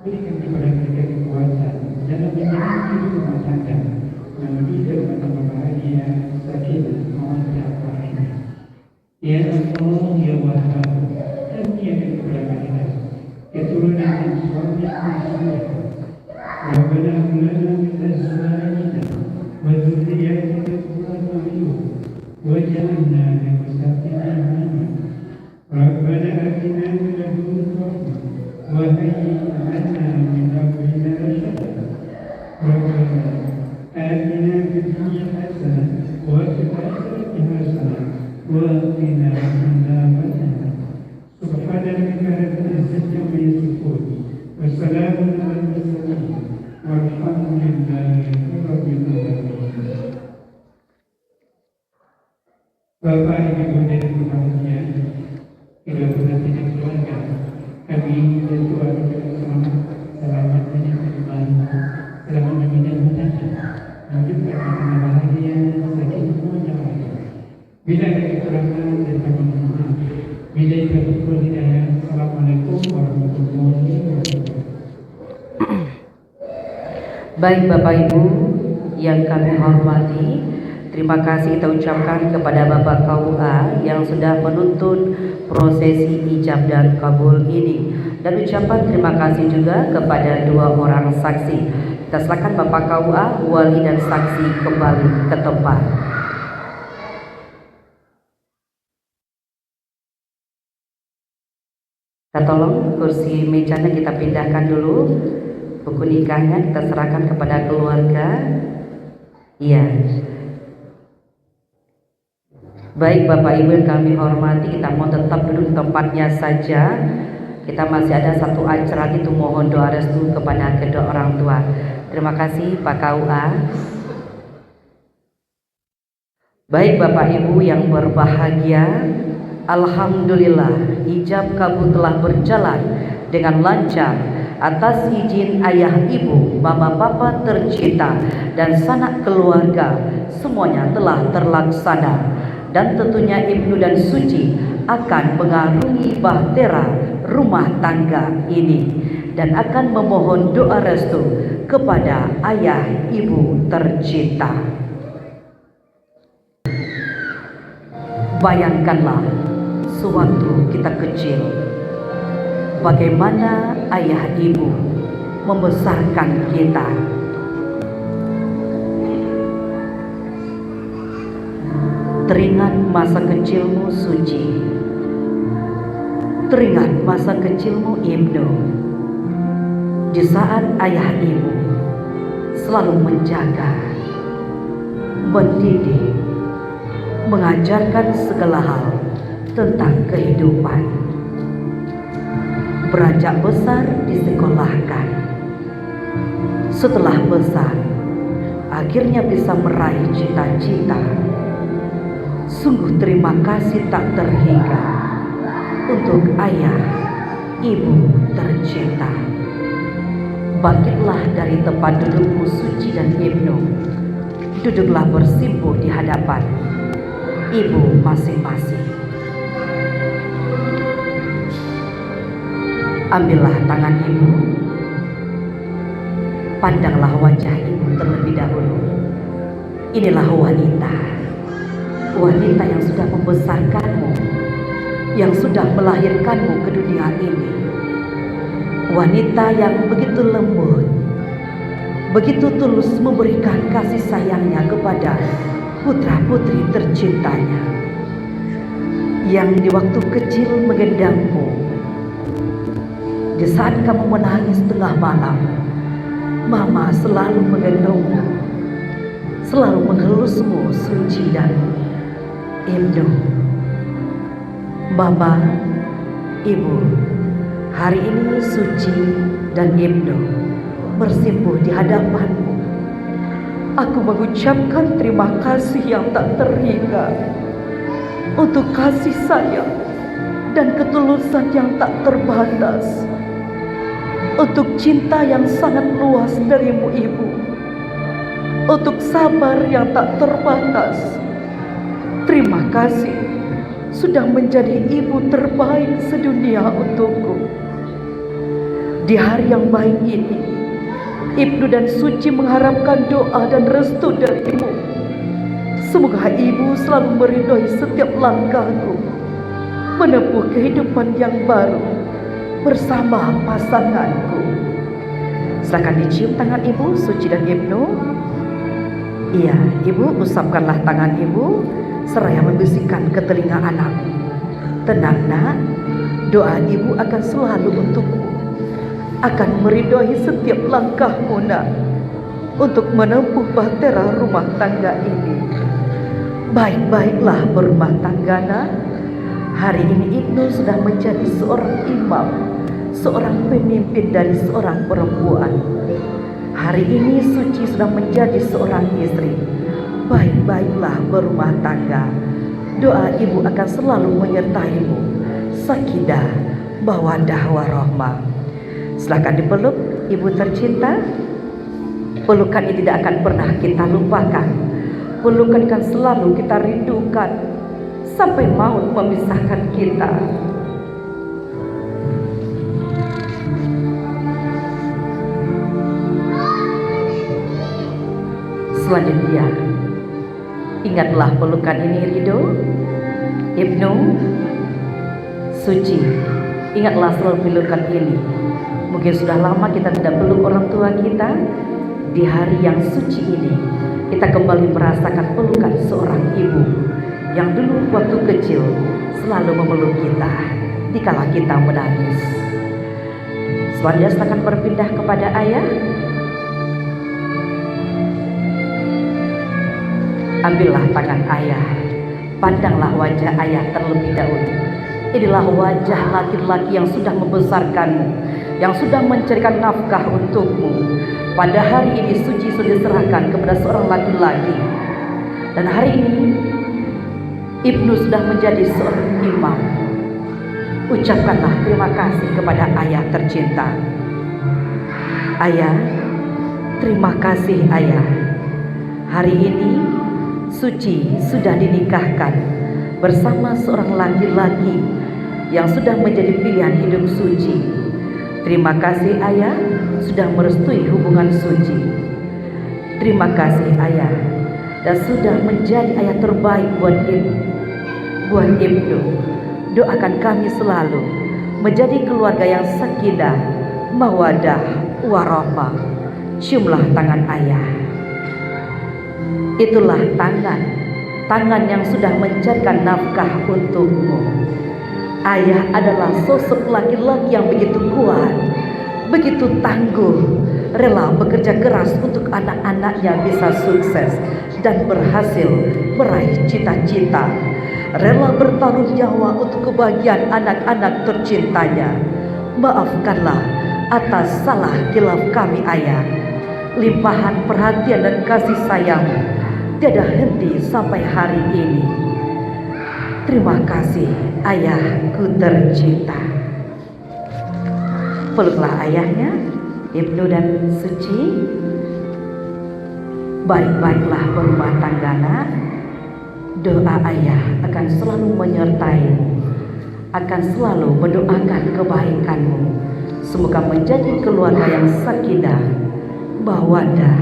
berikan kepada mereka kekuatan dalam menjalani hidup rumah tangga, melalui dengan bahagia, sakinah, mawaddah, warahmah. Ya Allah, ya Wahhab, karuniakan kepada mereka keturunan yang soleh dan saleh, وجعلنا للمتقين إماما ربنا آتنا من لدنك رحمة وهيئ لنا من أمرنا رشدا ربنا آتنا في الدنيا حسنة وفي الآخرة حسنة وقنا عذاب النار سبحان ربك رب العزة عما يصفون وسلام على المرسلين والحمد لله رب العالمين. Bapak Ibu dan berbahagia, bila benar tidak keluarga, kami dan keluarga selamat menyelamatkan, selamat menyelamatkan, menunjukkan makna bahagia bagi semuanya. Bila ada kekurangan dan kami mohon, bila kita hidayah. Assalamualaikum warahmatullahi wabarakatuh. Baik Bapak Ibu yang kami hormati, terima kasih kita ucapkan kepada Bapak KUA yang sudah menuntun prosesi ijab dan kabul ini, dan ucapan terima kasih juga kepada dua orang saksi. Kita silakan Bapak KUA, wali dan saksi kembali ke tempat. Kita tolong kursi mejanya kita pindahkan dulu. Buku nikahnya kita serahkan kepada keluarga. Iya. Baik Bapak Ibu yang kami hormati, kita mau tetap duduk di tempatnya saja. Kita masih ada satu acara itu, mohon doa restu kepada kedua orang tua. Terima kasih Pak KUA. Baik Bapak Ibu yang berbahagia, alhamdulillah ijab kabul telah berjalan dengan lancar. Atas izin ayah ibu, mama papa tercinta dan sanak keluarga, semuanya telah terlaksana. Dan tentunya Ibnu dan Suci akan mengarungi bahtera rumah tangga ini dan akan memohon doa restu kepada ayah ibu tercinta. Bayangkanlah sewaktu kita kecil, bagaimana ayah ibu membesarkan kita. Teringat masa kecilmu Suci, teringat masa kecilmu Ibnu, di saat ayah ibu selalu menjaga, mendidik, mengajarkan segala hal tentang kehidupan. Beranjak besar disekolahkan, setelah besar akhirnya bisa meraih cita-cita. Sungguh terima kasih tak terhingga untuk ayah ibu tercinta. Bangkitlah dari tempat dudukmu Suci dan Ibnu, duduklah bersimpuh di hadapan ibu masing-masing. Ambillah tangan ibu, pandanglah wajah ibu terlebih dahulu. Inilah wanita yang sudah membesarkanmu, yang sudah melahirkanmu ke dunia ini. Wanita yang begitu lembut, begitu tulus memberikan kasih sayangnya kepada putra-putri tercintanya, yang di waktu kecil menggendangmu. Di saat kamu menangis tengah malam, Mama selalu menggendongmu, selalu menghelusmu Suci dan Ibnu. Mama, Ibu, hari ini Suci dan Ibnu bersimpuh di hadapanmu. Aku mengucapkan terima kasih yang tak terhingga untuk kasih sayang dan ketulusan yang tak terbatas, untuk cinta yang sangat luas darimu Ibu, untuk sabar yang tak terbatas. Terima kasih sudah menjadi ibu terbaik sedunia untukku. Di hari yang baik ini, Ibnu dan Suci mengharapkan doa dan restu darimu. Semoga ibu selalu meridhoi setiap langkahku menempuh kehidupan yang baru bersama pasanganku. Silakan dicium tangan ibu Suci dan Ibnu. Iya, ibu usapkanlah tangan ibu seraya membisikkan ke telinga anakmu, tenang nak, doa ibu akan selalu untukmu, akan meridhoi setiap langkahmu nak, untuk menempuh bahtera rumah tangga ini. Baik-baiklah berumah tangga nak. Hari ini Ibnu sudah menjadi seorang imam, seorang pemimpin dari seorang perempuan. Hari ini Suci sudah menjadi seorang istri. Baik-baiklah berumah tangga. Doa ibu akan selalu menyertaimu. Sakinah, mawaddah warahmah. Silakan dipeluk ibu tercinta. Pelukan ini tidak akan pernah kita lupakan. Pelukan akan selalu kita rindukan sampai maut memisahkan kita. Selanjutnya, ingatlah pelukan ini Ridho, Ibnu, Suci. Ingatlah selalu pelukan ini. Mungkin sudah lama kita tidak peluk orang tua kita. Di hari yang suci ini, kita kembali merasakan pelukan seorang ibu yang dulu waktu kecil selalu memeluk kita dikala kita menangis. Selanjutnya silakan berpindah kepada ayah. Ambillah tangan ayah, pandanglah wajah ayah terlebih dahulu. Inilah wajah laki-laki yang sudah membesarkanmu, yang sudah mencarikan nafkah untukmu. Pada hari ini Suci sudah diserahkan kepada seorang laki-laki. Dan hari ini Ibnu sudah menjadi seorang imam. Ucapkanlah terima kasih kepada ayah tercinta. Ayah, terima kasih ayah. Hari ini Suci sudah dinikahkan bersama seorang laki-laki yang sudah menjadi pilihan hidup Suci. Terima kasih ayah sudah merestui hubungan Suci. Terima kasih ayah dan sudah menjadi ayah terbaik buat Ibnu. Doakan kami selalu menjadi keluarga yang sakinah, mawaddah, warahmah. Ciumlah tangan ayah. Itulah tangan yang sudah mencarikan nafkah untukmu. Ayah adalah sosok laki-laki yang begitu kuat, begitu tangguh, rela bekerja keras untuk anak-anaknya bisa sukses dan berhasil meraih cita-cita, rela bertaruh nyawa untuk kebahagiaan anak-anak tercintanya. Maafkanlah atas salah khilaf kami ayah. Limpahan perhatian dan kasih sayang tiada henti sampai hari ini. Terima kasih ayahku tercinta. Peluklah ayahnya, Ibnu dan Suci. Baik-baiklah berumah tangga nak. Doa ayah akan selalu menyertaimu, akan selalu mendoakan kebaikanmu. Semoga menjadi keluarga yang sakinah, mawaddah,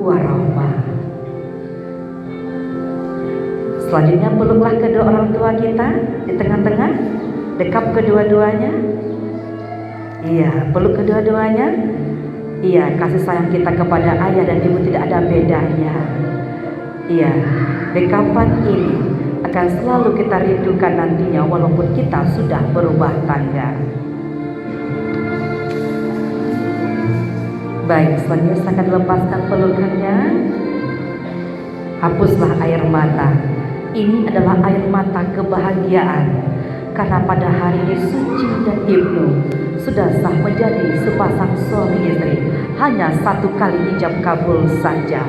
warahmah. Selanjutnya peluklah kedua orang tua kita di tengah-tengah, dekap kedua-duanya. Iya, peluk kedua-duanya. Iya, kasih sayang kita kepada ayah dan ibu tidak ada bedanya. Iya, dekapan ini akan selalu kita rindukan nantinya walaupun kita sudah berubah tangga. Baik, selanjutnya saya akan lepaskan pelukannya. Hapuslah air mata. Ini adalah air mata kebahagiaan, karena pada hari ini Suci dan Ibnu sudah sah menjadi sepasang suami istri. Hanya satu kali ijab kabul saja.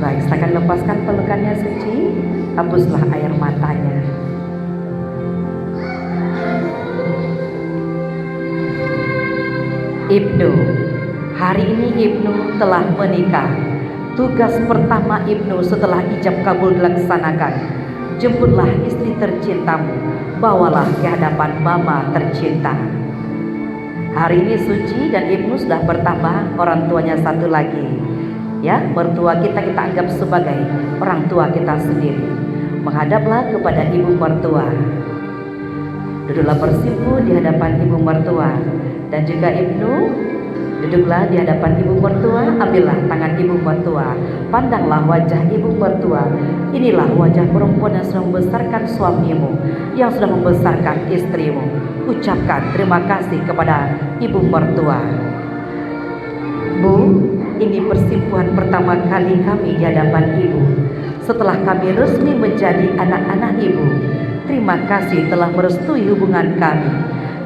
Baik, saya akan lepaskan pelukannya Suci. Hapuslah air matanya. Ibnu, hari ini Ibnu telah menikah. Tugas pertama Ibnu setelah ijab kabul dilaksanakan, jemputlah istri tercintamu, bawalah ke hadapan mama tercinta. Hari ini Suci dan Ibnu sudah bertambah orang tuanya satu lagi. Ya, mertua kita anggap sebagai orang tua kita sendiri. Menghadaplah kepada ibu mertua. Duduklah bersimpu di hadapan ibu mertua. Dan juga Ibnu, Duduklah di hadapan ibu mertua, ambillah tangan ibu mertua, pandanglah wajah ibu mertua. Inilah wajah perempuan yang sudah membesarkan suamimu, yang sudah membesarkan istrimu. Ucapkan terima kasih kepada ibu mertua. Bu, ini persimpuhan pertama kali kami di hadapan ibu. Setelah kami resmi menjadi anak-anak ibu, terima kasih telah merestui hubungan kami.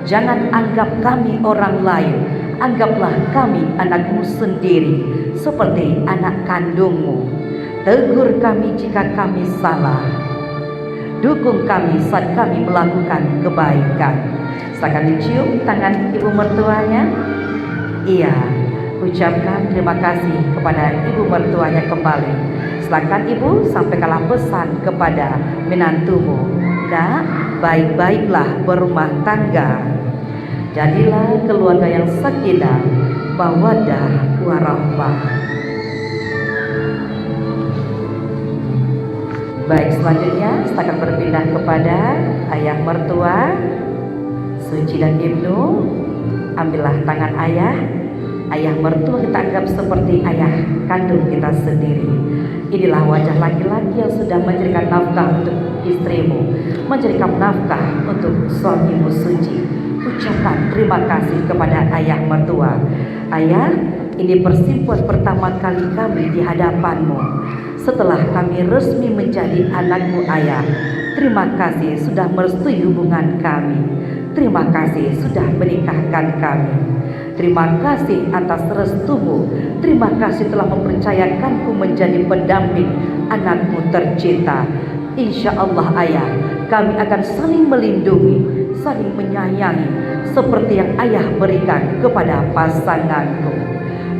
Jangan anggap kami orang lain, anggaplah kami anakmu sendiri, seperti anak kandungmu. Tegur kami jika kami salah, dukung kami saat kami melakukan kebaikan. Silakan dicium tangan ibu mertuanya. Iya, ucapkan terima kasih kepada ibu mertuanya kembali. Silakan ibu sampaikanlah pesan kepada menantumu. Nak, baik-baiklah berumah tangga. Jadilah keluarga yang sakinah, mawaddah warahmah. Baik, selanjutnya kita akan berpindah kepada ayah mertua Suci dan Ibnu. Ambillah tangan ayah. Ayah mertua kita anggap seperti ayah kandung kita sendiri. Inilah wajah laki-laki yang sudah mencarikan nafkah untuk istrimu, mencarikan nafkah untuk suamimu Suci. Ucapkan terima kasih kepada ayah mertua. Ayah, ini persimpuhan pertama kali kami di hadapanmu. Setelah kami resmi menjadi anakmu ayah, terima kasih sudah merestui hubungan kami. Terima kasih sudah menikahkan kami. Terima kasih atas restumu. Terima kasih telah mempercayakanku menjadi pendamping anakmu tercinta. Insya Allah ayah, kami akan saling melindungi, saling menyayangi seperti yang ayah berikan kepada pasanganku.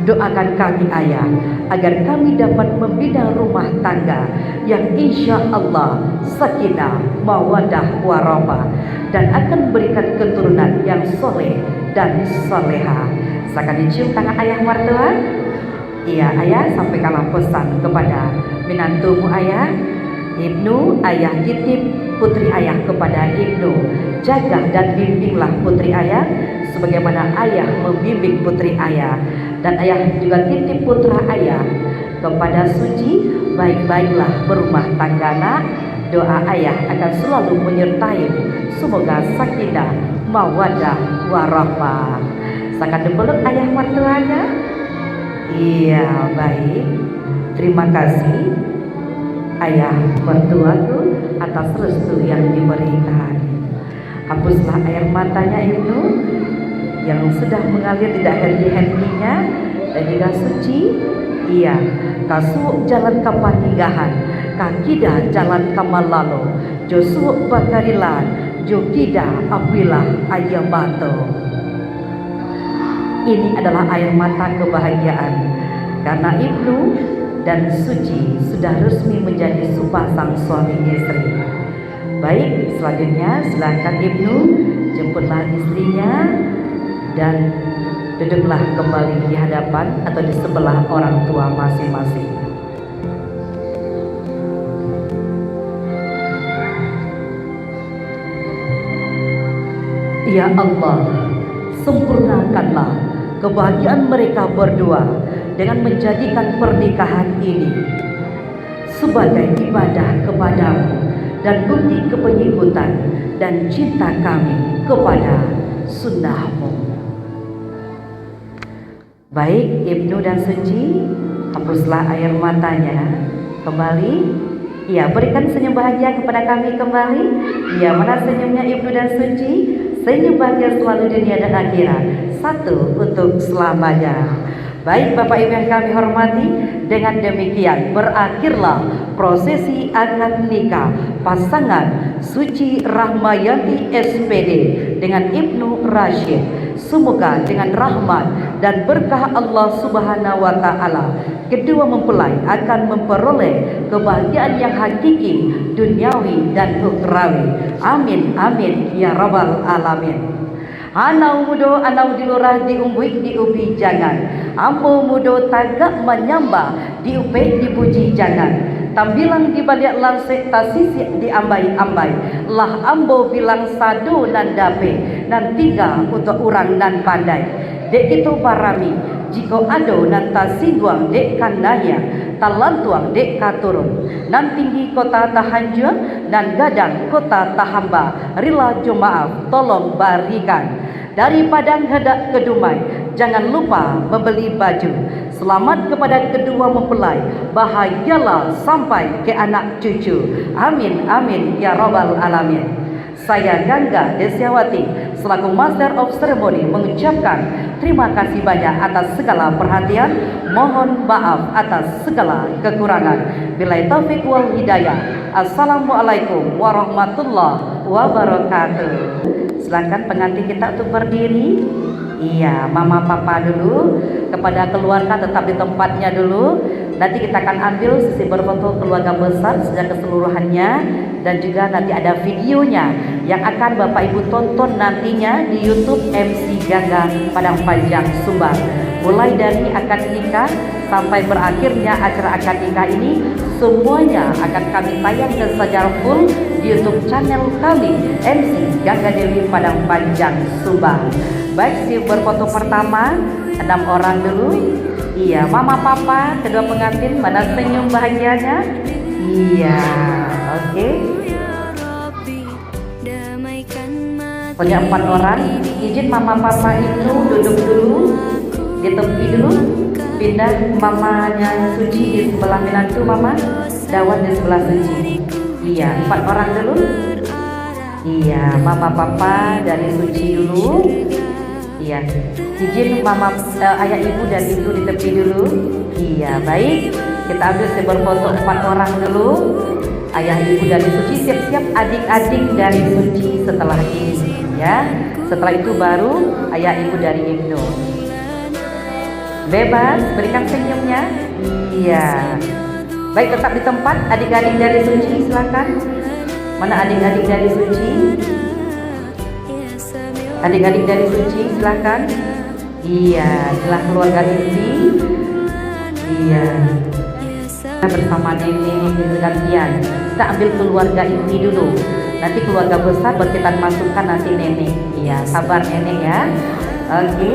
Doakan kami ayah agar kami dapat membina rumah tangga yang insya Allah sakinah, mawaddah warahmah, dan akan memberikan keturunan yang soleh dan soleha. Silakan dicium tangan ayah mertua. Iya ayah, sampaikanlah pesan kepada menantumu ayah. Ibnu, ayah titip putri ayah kepada Ibnu. Jaga dan bimbinglah putri ayah sebagaimana ayah membimbing putri ayah. Dan ayah juga titip putra ayah kepada Suci. Baik-baiklah berumah tangga nak. Doa ayah akan selalu menyertai. Semoga sakinah, mawaddah warahmah. Silakan dipeluk ayah mertuanya. Iya, baik. Terima kasih ayah mertuaku atas restu yang diberikan. Hapuslah air matanya Ibnu yang sudah mengalir tidak henti-hentinya. Dan juga Suci, iya, kasuuk jalan kapaninggahan, kakidah jalan kamalalo, josuuk bakarilan, jokida apilah ayamato. Ini adalah air mata kebahagiaan karena Ibnu dan Suci sudah resmi menjadi sepasang suami istri. Baik, selanjutnya silakan Ibnu jemputlah istrinya dan duduklah kembali di hadapan atau di sebelah orang tua masing-masing. Ya Allah, sempurnakanlah kebahagiaan mereka berdua dengan menjadikan pernikahan ini sebagai ibadah kepadamu dan bukti kepengikutan dan cinta kami kepada sunnahmu. Baik, Ibnu dan Suci, hapuslah air matanya kembali. Ya, berikan senyum bahagia kepada kami kembali. Ya, mana senyumnya Ibnu dan Suci? Senyum bahagia selalu dunia dan akhirat, satu untuk selamanya. Baik Bapak Ibu yang kami hormati, dengan demikian berakhirlah prosesi akad nikah pasangan Suci Rahmayanti SPD dengan Ibnu Rashid. Semoga dengan rahmat dan berkah Allah Subhanahu wa Ta'ala, kedua mempelai akan memperoleh kebahagiaan yang hakiki, duniawi dan ukhrawi. Amin amin ya rabbal alamin. Anau mudo anau dilurah diumbuik diubi jangan, ambo mudo tagak menyamba diupe dipuji jangan. Tambilang di balik lansek tasisi diambai-ambai, lah ambo bilang sadu nan dape nan tiga untuk orang nan pandai. dek itu barami, jika ado nanta singguang dek kanaya, talantuang dek katurun, nan tinggi kota tahanjung, dan gadang kota tahamba, rila jumaaf tolong barikan. Dari Padang hendak ke Dumai, jangan lupa membeli baju. Selamat kepada kedua mempelai, bahagialah sampai ke anak cucu. Amin, amin, ya Rabbal Alamin. Saya Gangga Desiawati selaku Master of Ceremony mengucapkan terima kasih banyak atas segala perhatian. Mohon maaf atas segala kekurangan. Billahi taufik wal hidayah. Assalamualaikum warahmatullahi wabarakatuh. Silakan pengantin kita untuk berdiri. Iya, mama papa dulu, kepada keluarga tetap di tempatnya dulu. Nanti kita akan ambil sesi berfoto keluarga besar secara keseluruhannya, dan juga nanti ada videonya yang akan Bapak Ibu tonton nantinya di YouTube MC Gangga Padang Panjang Sumbar. Mulai dari akad nikah sampai berakhirnya acara akad nikah ini, semuanya akan kami tayangkan secara full di YouTube channel kami MC Gangga Dewi Padang Panjang Sumbar. Baik, si berfoto pertama 6 orang dulu. Iya, mama papa kedua pengantin, mana senyum bahagianya? Iya, oke. Punya 4 orang. Izin mama papa itu duduk dulu di tepi dulu. Pindah mamanya Suci di sebelah menantu mama, Dawan di sebelah Suci. Iya, 4 orang dulu. Iya, mama papa dari Suci dulu. Iya, izin mama ayah ibu dan ibu di tepi dulu. Iya, baik. Kita ambil berfoto 4 orang dulu. Ayah ibu dari Suci, siap-siap adik-adik dari Suci setelah ini. Ya, setelah itu baru ayah ibu dari Ibnu. Bebas, berikan senyumnya. Iya. Baik, tetap di tempat. Adik-adik dari Suci silakan. Mana adik-adik dari Suci? Adik-adik dari Suci silakan. Iya, setelah keluarga inti. Iya. Kita bersama nenek gantian. Kita ambil keluarga inti dulu. Nanti keluarga besar baru kita masukkan nanti nenek. Iya, sabar nenek ya. Oke.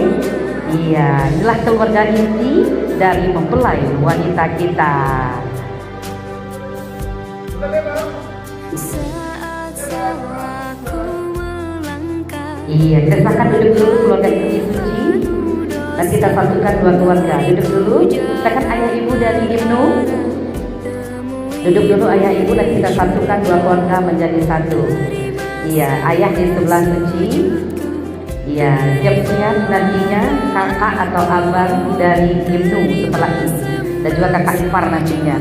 Iya, inilah keluarga inti dari mempelai wanita kita. Iya, kita silakan duduk dulu keluarga inti Suci. Dan kita satukan 2 keluarga. Duduk dulu. Silakan ayah ibu dari Ibnu. Duduk dulu ayah ibu, dan kita satukan 2 keluarga menjadi satu. Iya, ayah di sebelah Suci. Iya, siap-siap nantinya kakak atau abang dari Ibnu setelah ini, dan juga kakak ipar nantinya.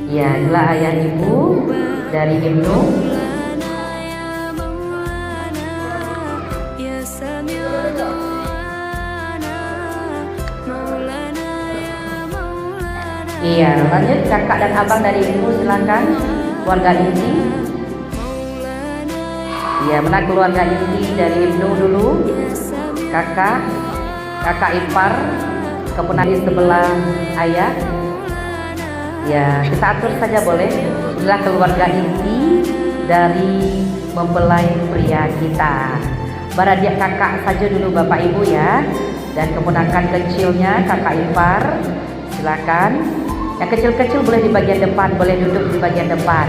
Iya, inilah ayah ibu dari Ibnu. Iya, lanjut kakak dan abang dari ibu silakan, keluarga inti. Iya, mana keluarga inti dari Ibnu dulu, kakak ipar, kemudian di sebelah ayah. Ya, kita atur saja boleh. Inilah keluarga inti dari mempelai pria kita. Baradia kakak saja dulu bapak ibu ya, dan keponakan kecilnya kakak ipar silakan. Yang kecil-kecil boleh di bagian depan, boleh duduk di bagian depan.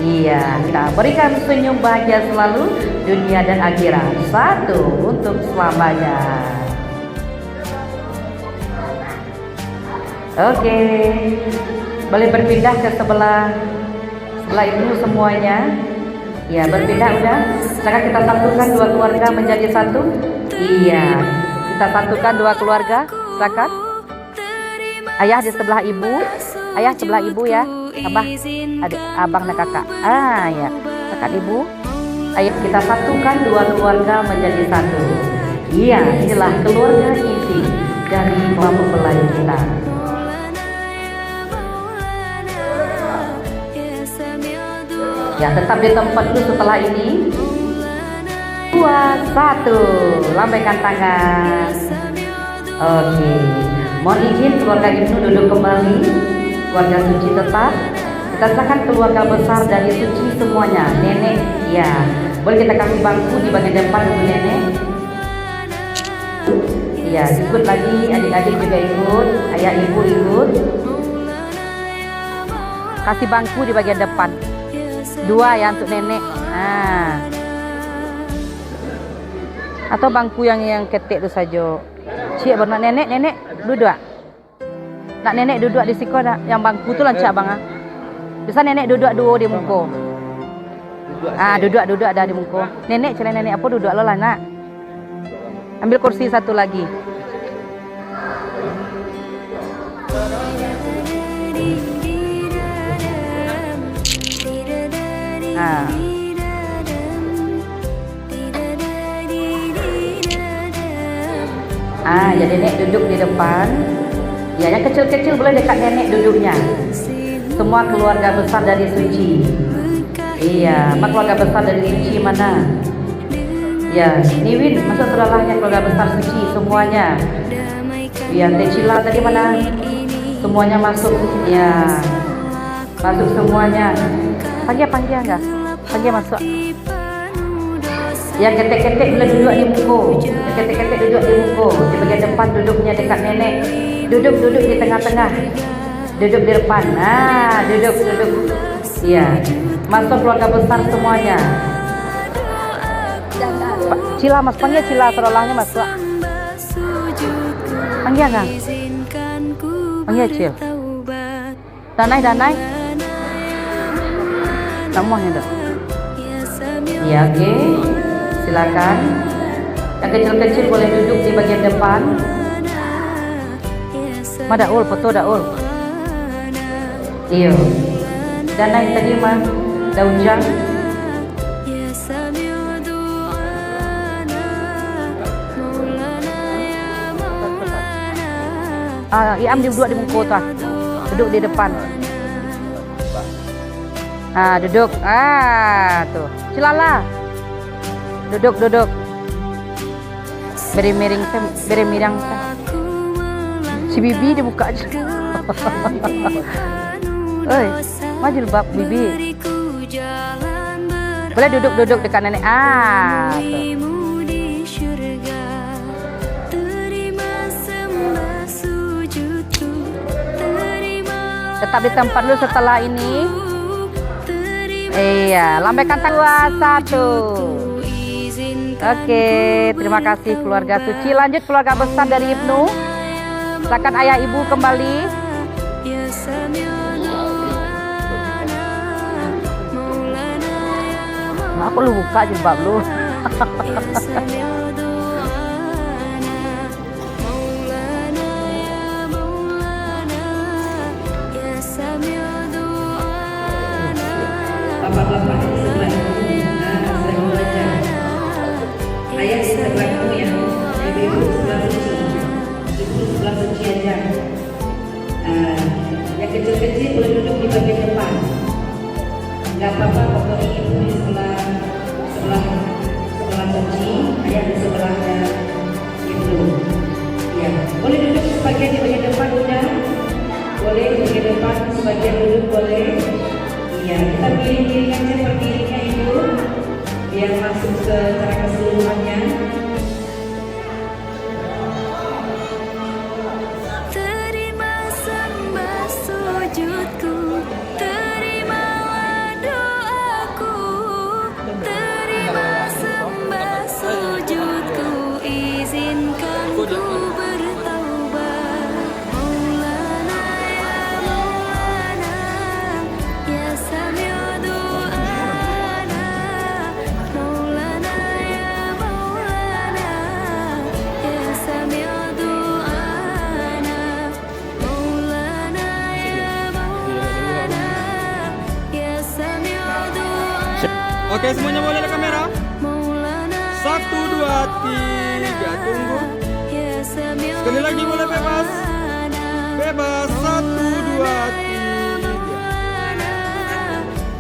Iya, kita berikan senyum bahagia selalu dunia dan akhirat, satu untuk selamanya. Oke, boleh berpindah ke sebelah itu semuanya. Ya, berpindah udah. Sekarang kita satukan 2 keluarga menjadi satu. Iya, kita satukan 2 keluarga. Silakan. Ayah di sebelah ibu, ayah sebelah ibu ya, adik, abang dan kakak. Ya, kakak ibu. Ayo kita satukan 2 keluarga menjadi satu. Iya, inilah keluarga inti dari mempelai kita. Ya, tetap di tempat dulu setelah ini. 2, 1, lambaikan tangan. Oke. Mohon izin keluarga Ibnu duduk kembali. Keluarga Suci tetap. Kita silakan keluarga besar dari Suci semuanya. Nenek, ya. Boleh kita kasih bangku di bagian depan dulu nenek. Iya, ikut lagi, adik-adik juga ikut, ayah ibu ikut. Kasih bangku di bagian depan. 2 ya untuk nenek. Atau bangku yang ketik itu saja. Cik nak nenek duduk. Nak nenek duduk di situ nak. Yang bangku tu lancak bang ah. Bisa nenek duduk dua di muka. Duduk ada di muka. Nenek cari nenek apa duduk lo lah nak. Ambil kursi satu lagi. Jadi nenek duduk di depan. Ya, yang kecil-kecil boleh dekat nenek duduknya. Semua keluarga besar dari Suci. Iya, keluarga besar dari Suci mana? Ya, Niwin, masuk seralahnya keluarga besar Suci semuanya. Ya, Tecila tadi mana? Semuanya masuk. Ya, masuk semuanya. Panggil enggak? Panggil masuk. Yang ketek-ketek boleh duduk di muka. Yang ketek-ketek duduk di muka. Di bagian depan duduknya dekat nenek. Duduk di tengah-tengah. Duduk di depan. Duduk. Iya. Masuk keluarga besar semuanya. Cila mas, panggil Cila serolahnya masuk. Panggil enggak? Panggil Cil. Danai. Semuanya dah. Iya, oke. Silakan. Yang kecil-kecil boleh duduk di bagian depan. Daul, foto Daul. Iya. Danai tadi mah daun jang. Iam duduk di muka tuh. Duduk di depan. Duduk. Tuh. Cilala. Duduk. Beri miring saya. Si Bibi dibuka aja. Oi, maju bab Bibi. Boleh duduk dekat nenek. Tuh. Tetap di tempat dulu setelah ini. Iya, lambaikan tangan 1. Oke, terima kasih keluarga Suci. Lanjut keluarga besar dari Ibnu. Silakan ayah ibu kembali. Kenapa lu buka jilbab lu? Bapak-bapak di sebelah ibu aja. Ayah di sebelah ibu ya. Ibu sebelah Suci. Ibu sebelah Suci aja. Yang kecil-kecil boleh duduk di bagian depan. Gak apa-apa, pokoknya ibu di sebelah Suci, ayah di sebelahnya ibu. Ya, boleh duduk sebagian di bagian depan udah. Boleh di bagian depan sebagian duduk boleh. Ya, kita piring-piring aja per piringnya ibu, biar masuk secara keseluruhannya. Terima sembah sujudku, terimalah doaku. Terima sembah sujudku, izinkan ku bertaubat. Maulana ya Maulana, ya Sami'u du'ana. Maulana ya Maulana, ya Sami'u du'ana. Maulana ya Maulana, ya Sami'u du'ana. Oke, semuanya boleh ada kamera? Maulana 1, 2, 3. Tunggu. ya Sami'u Sekali lagi boleh bebas. du'ana. Bebas. 1, 2, 3.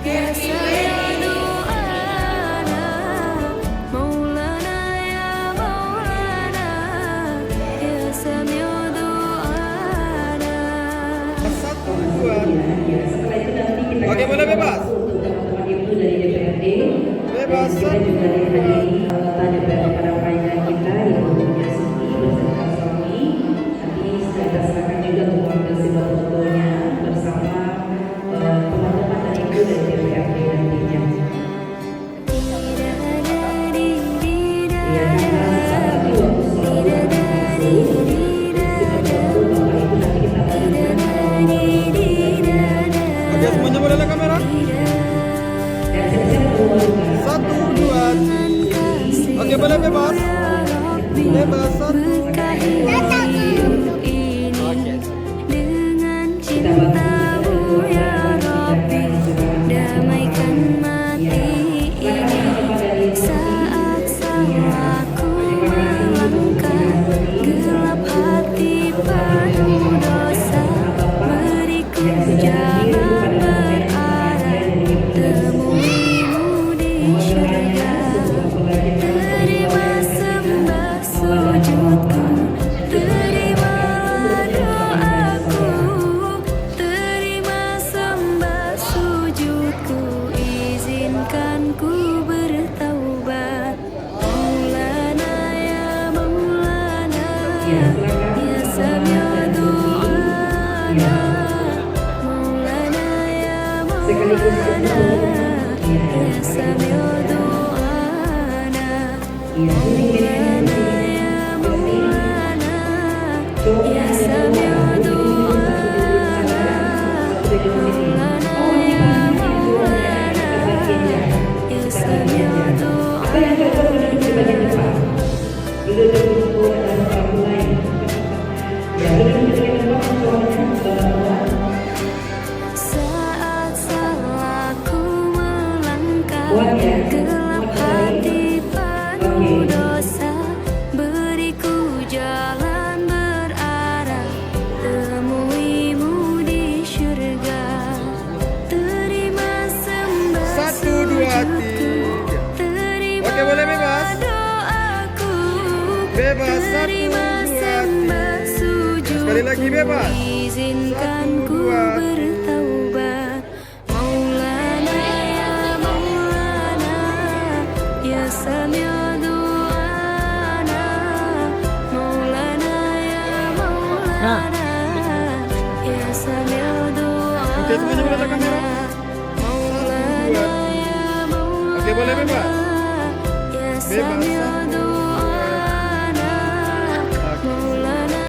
Ya Sami'u du'ana. Maulana ya Maulana, ya Sami'u du'ana. 1, 2. Ya, setelah itu nanti kita Oke, boleh bebas. untuk teman-teman ibu dari DPRD. Bebas. Kita juga dihadiri anggota DPRD pada perayaan kita, Ibu Siti beserta Berkahi hidup ini dengan cinta-Mu ya Rabbi, damaikan mati ini saat ku melangkah gelap hati penuh dosa, beriku jalan berarah temui-Mu di syurga. Terima sembah sujudku, terimalah doaku, terima sembah sujudku, izinkan ku bertaubat. Maulana ya Maulana, ya Sami'a du'ana. Maulana ya Maulana, ya Sami'a du'ana. Maulana ya Maulana, ya Sami'a du'ana. Maulana ya Maulana, ya Sami'a du'ana. Saat salahku melangkah gelap hati penuh dosa, beriku jalan berarah temui-Mu di syurga. Terima sembah sujudku, terima doaku, terima sembah sujudku, Sekali lagi bebas. izinkan ku bertaubat. Maulana ya Maulana, ya Sami'a du'ana. Maulana ya Maulana, ya Sami'a du'ana. Oke, semuanya melihat kamera. Maulana ya Maulana, Oke, boleh bebas. ya Sami'a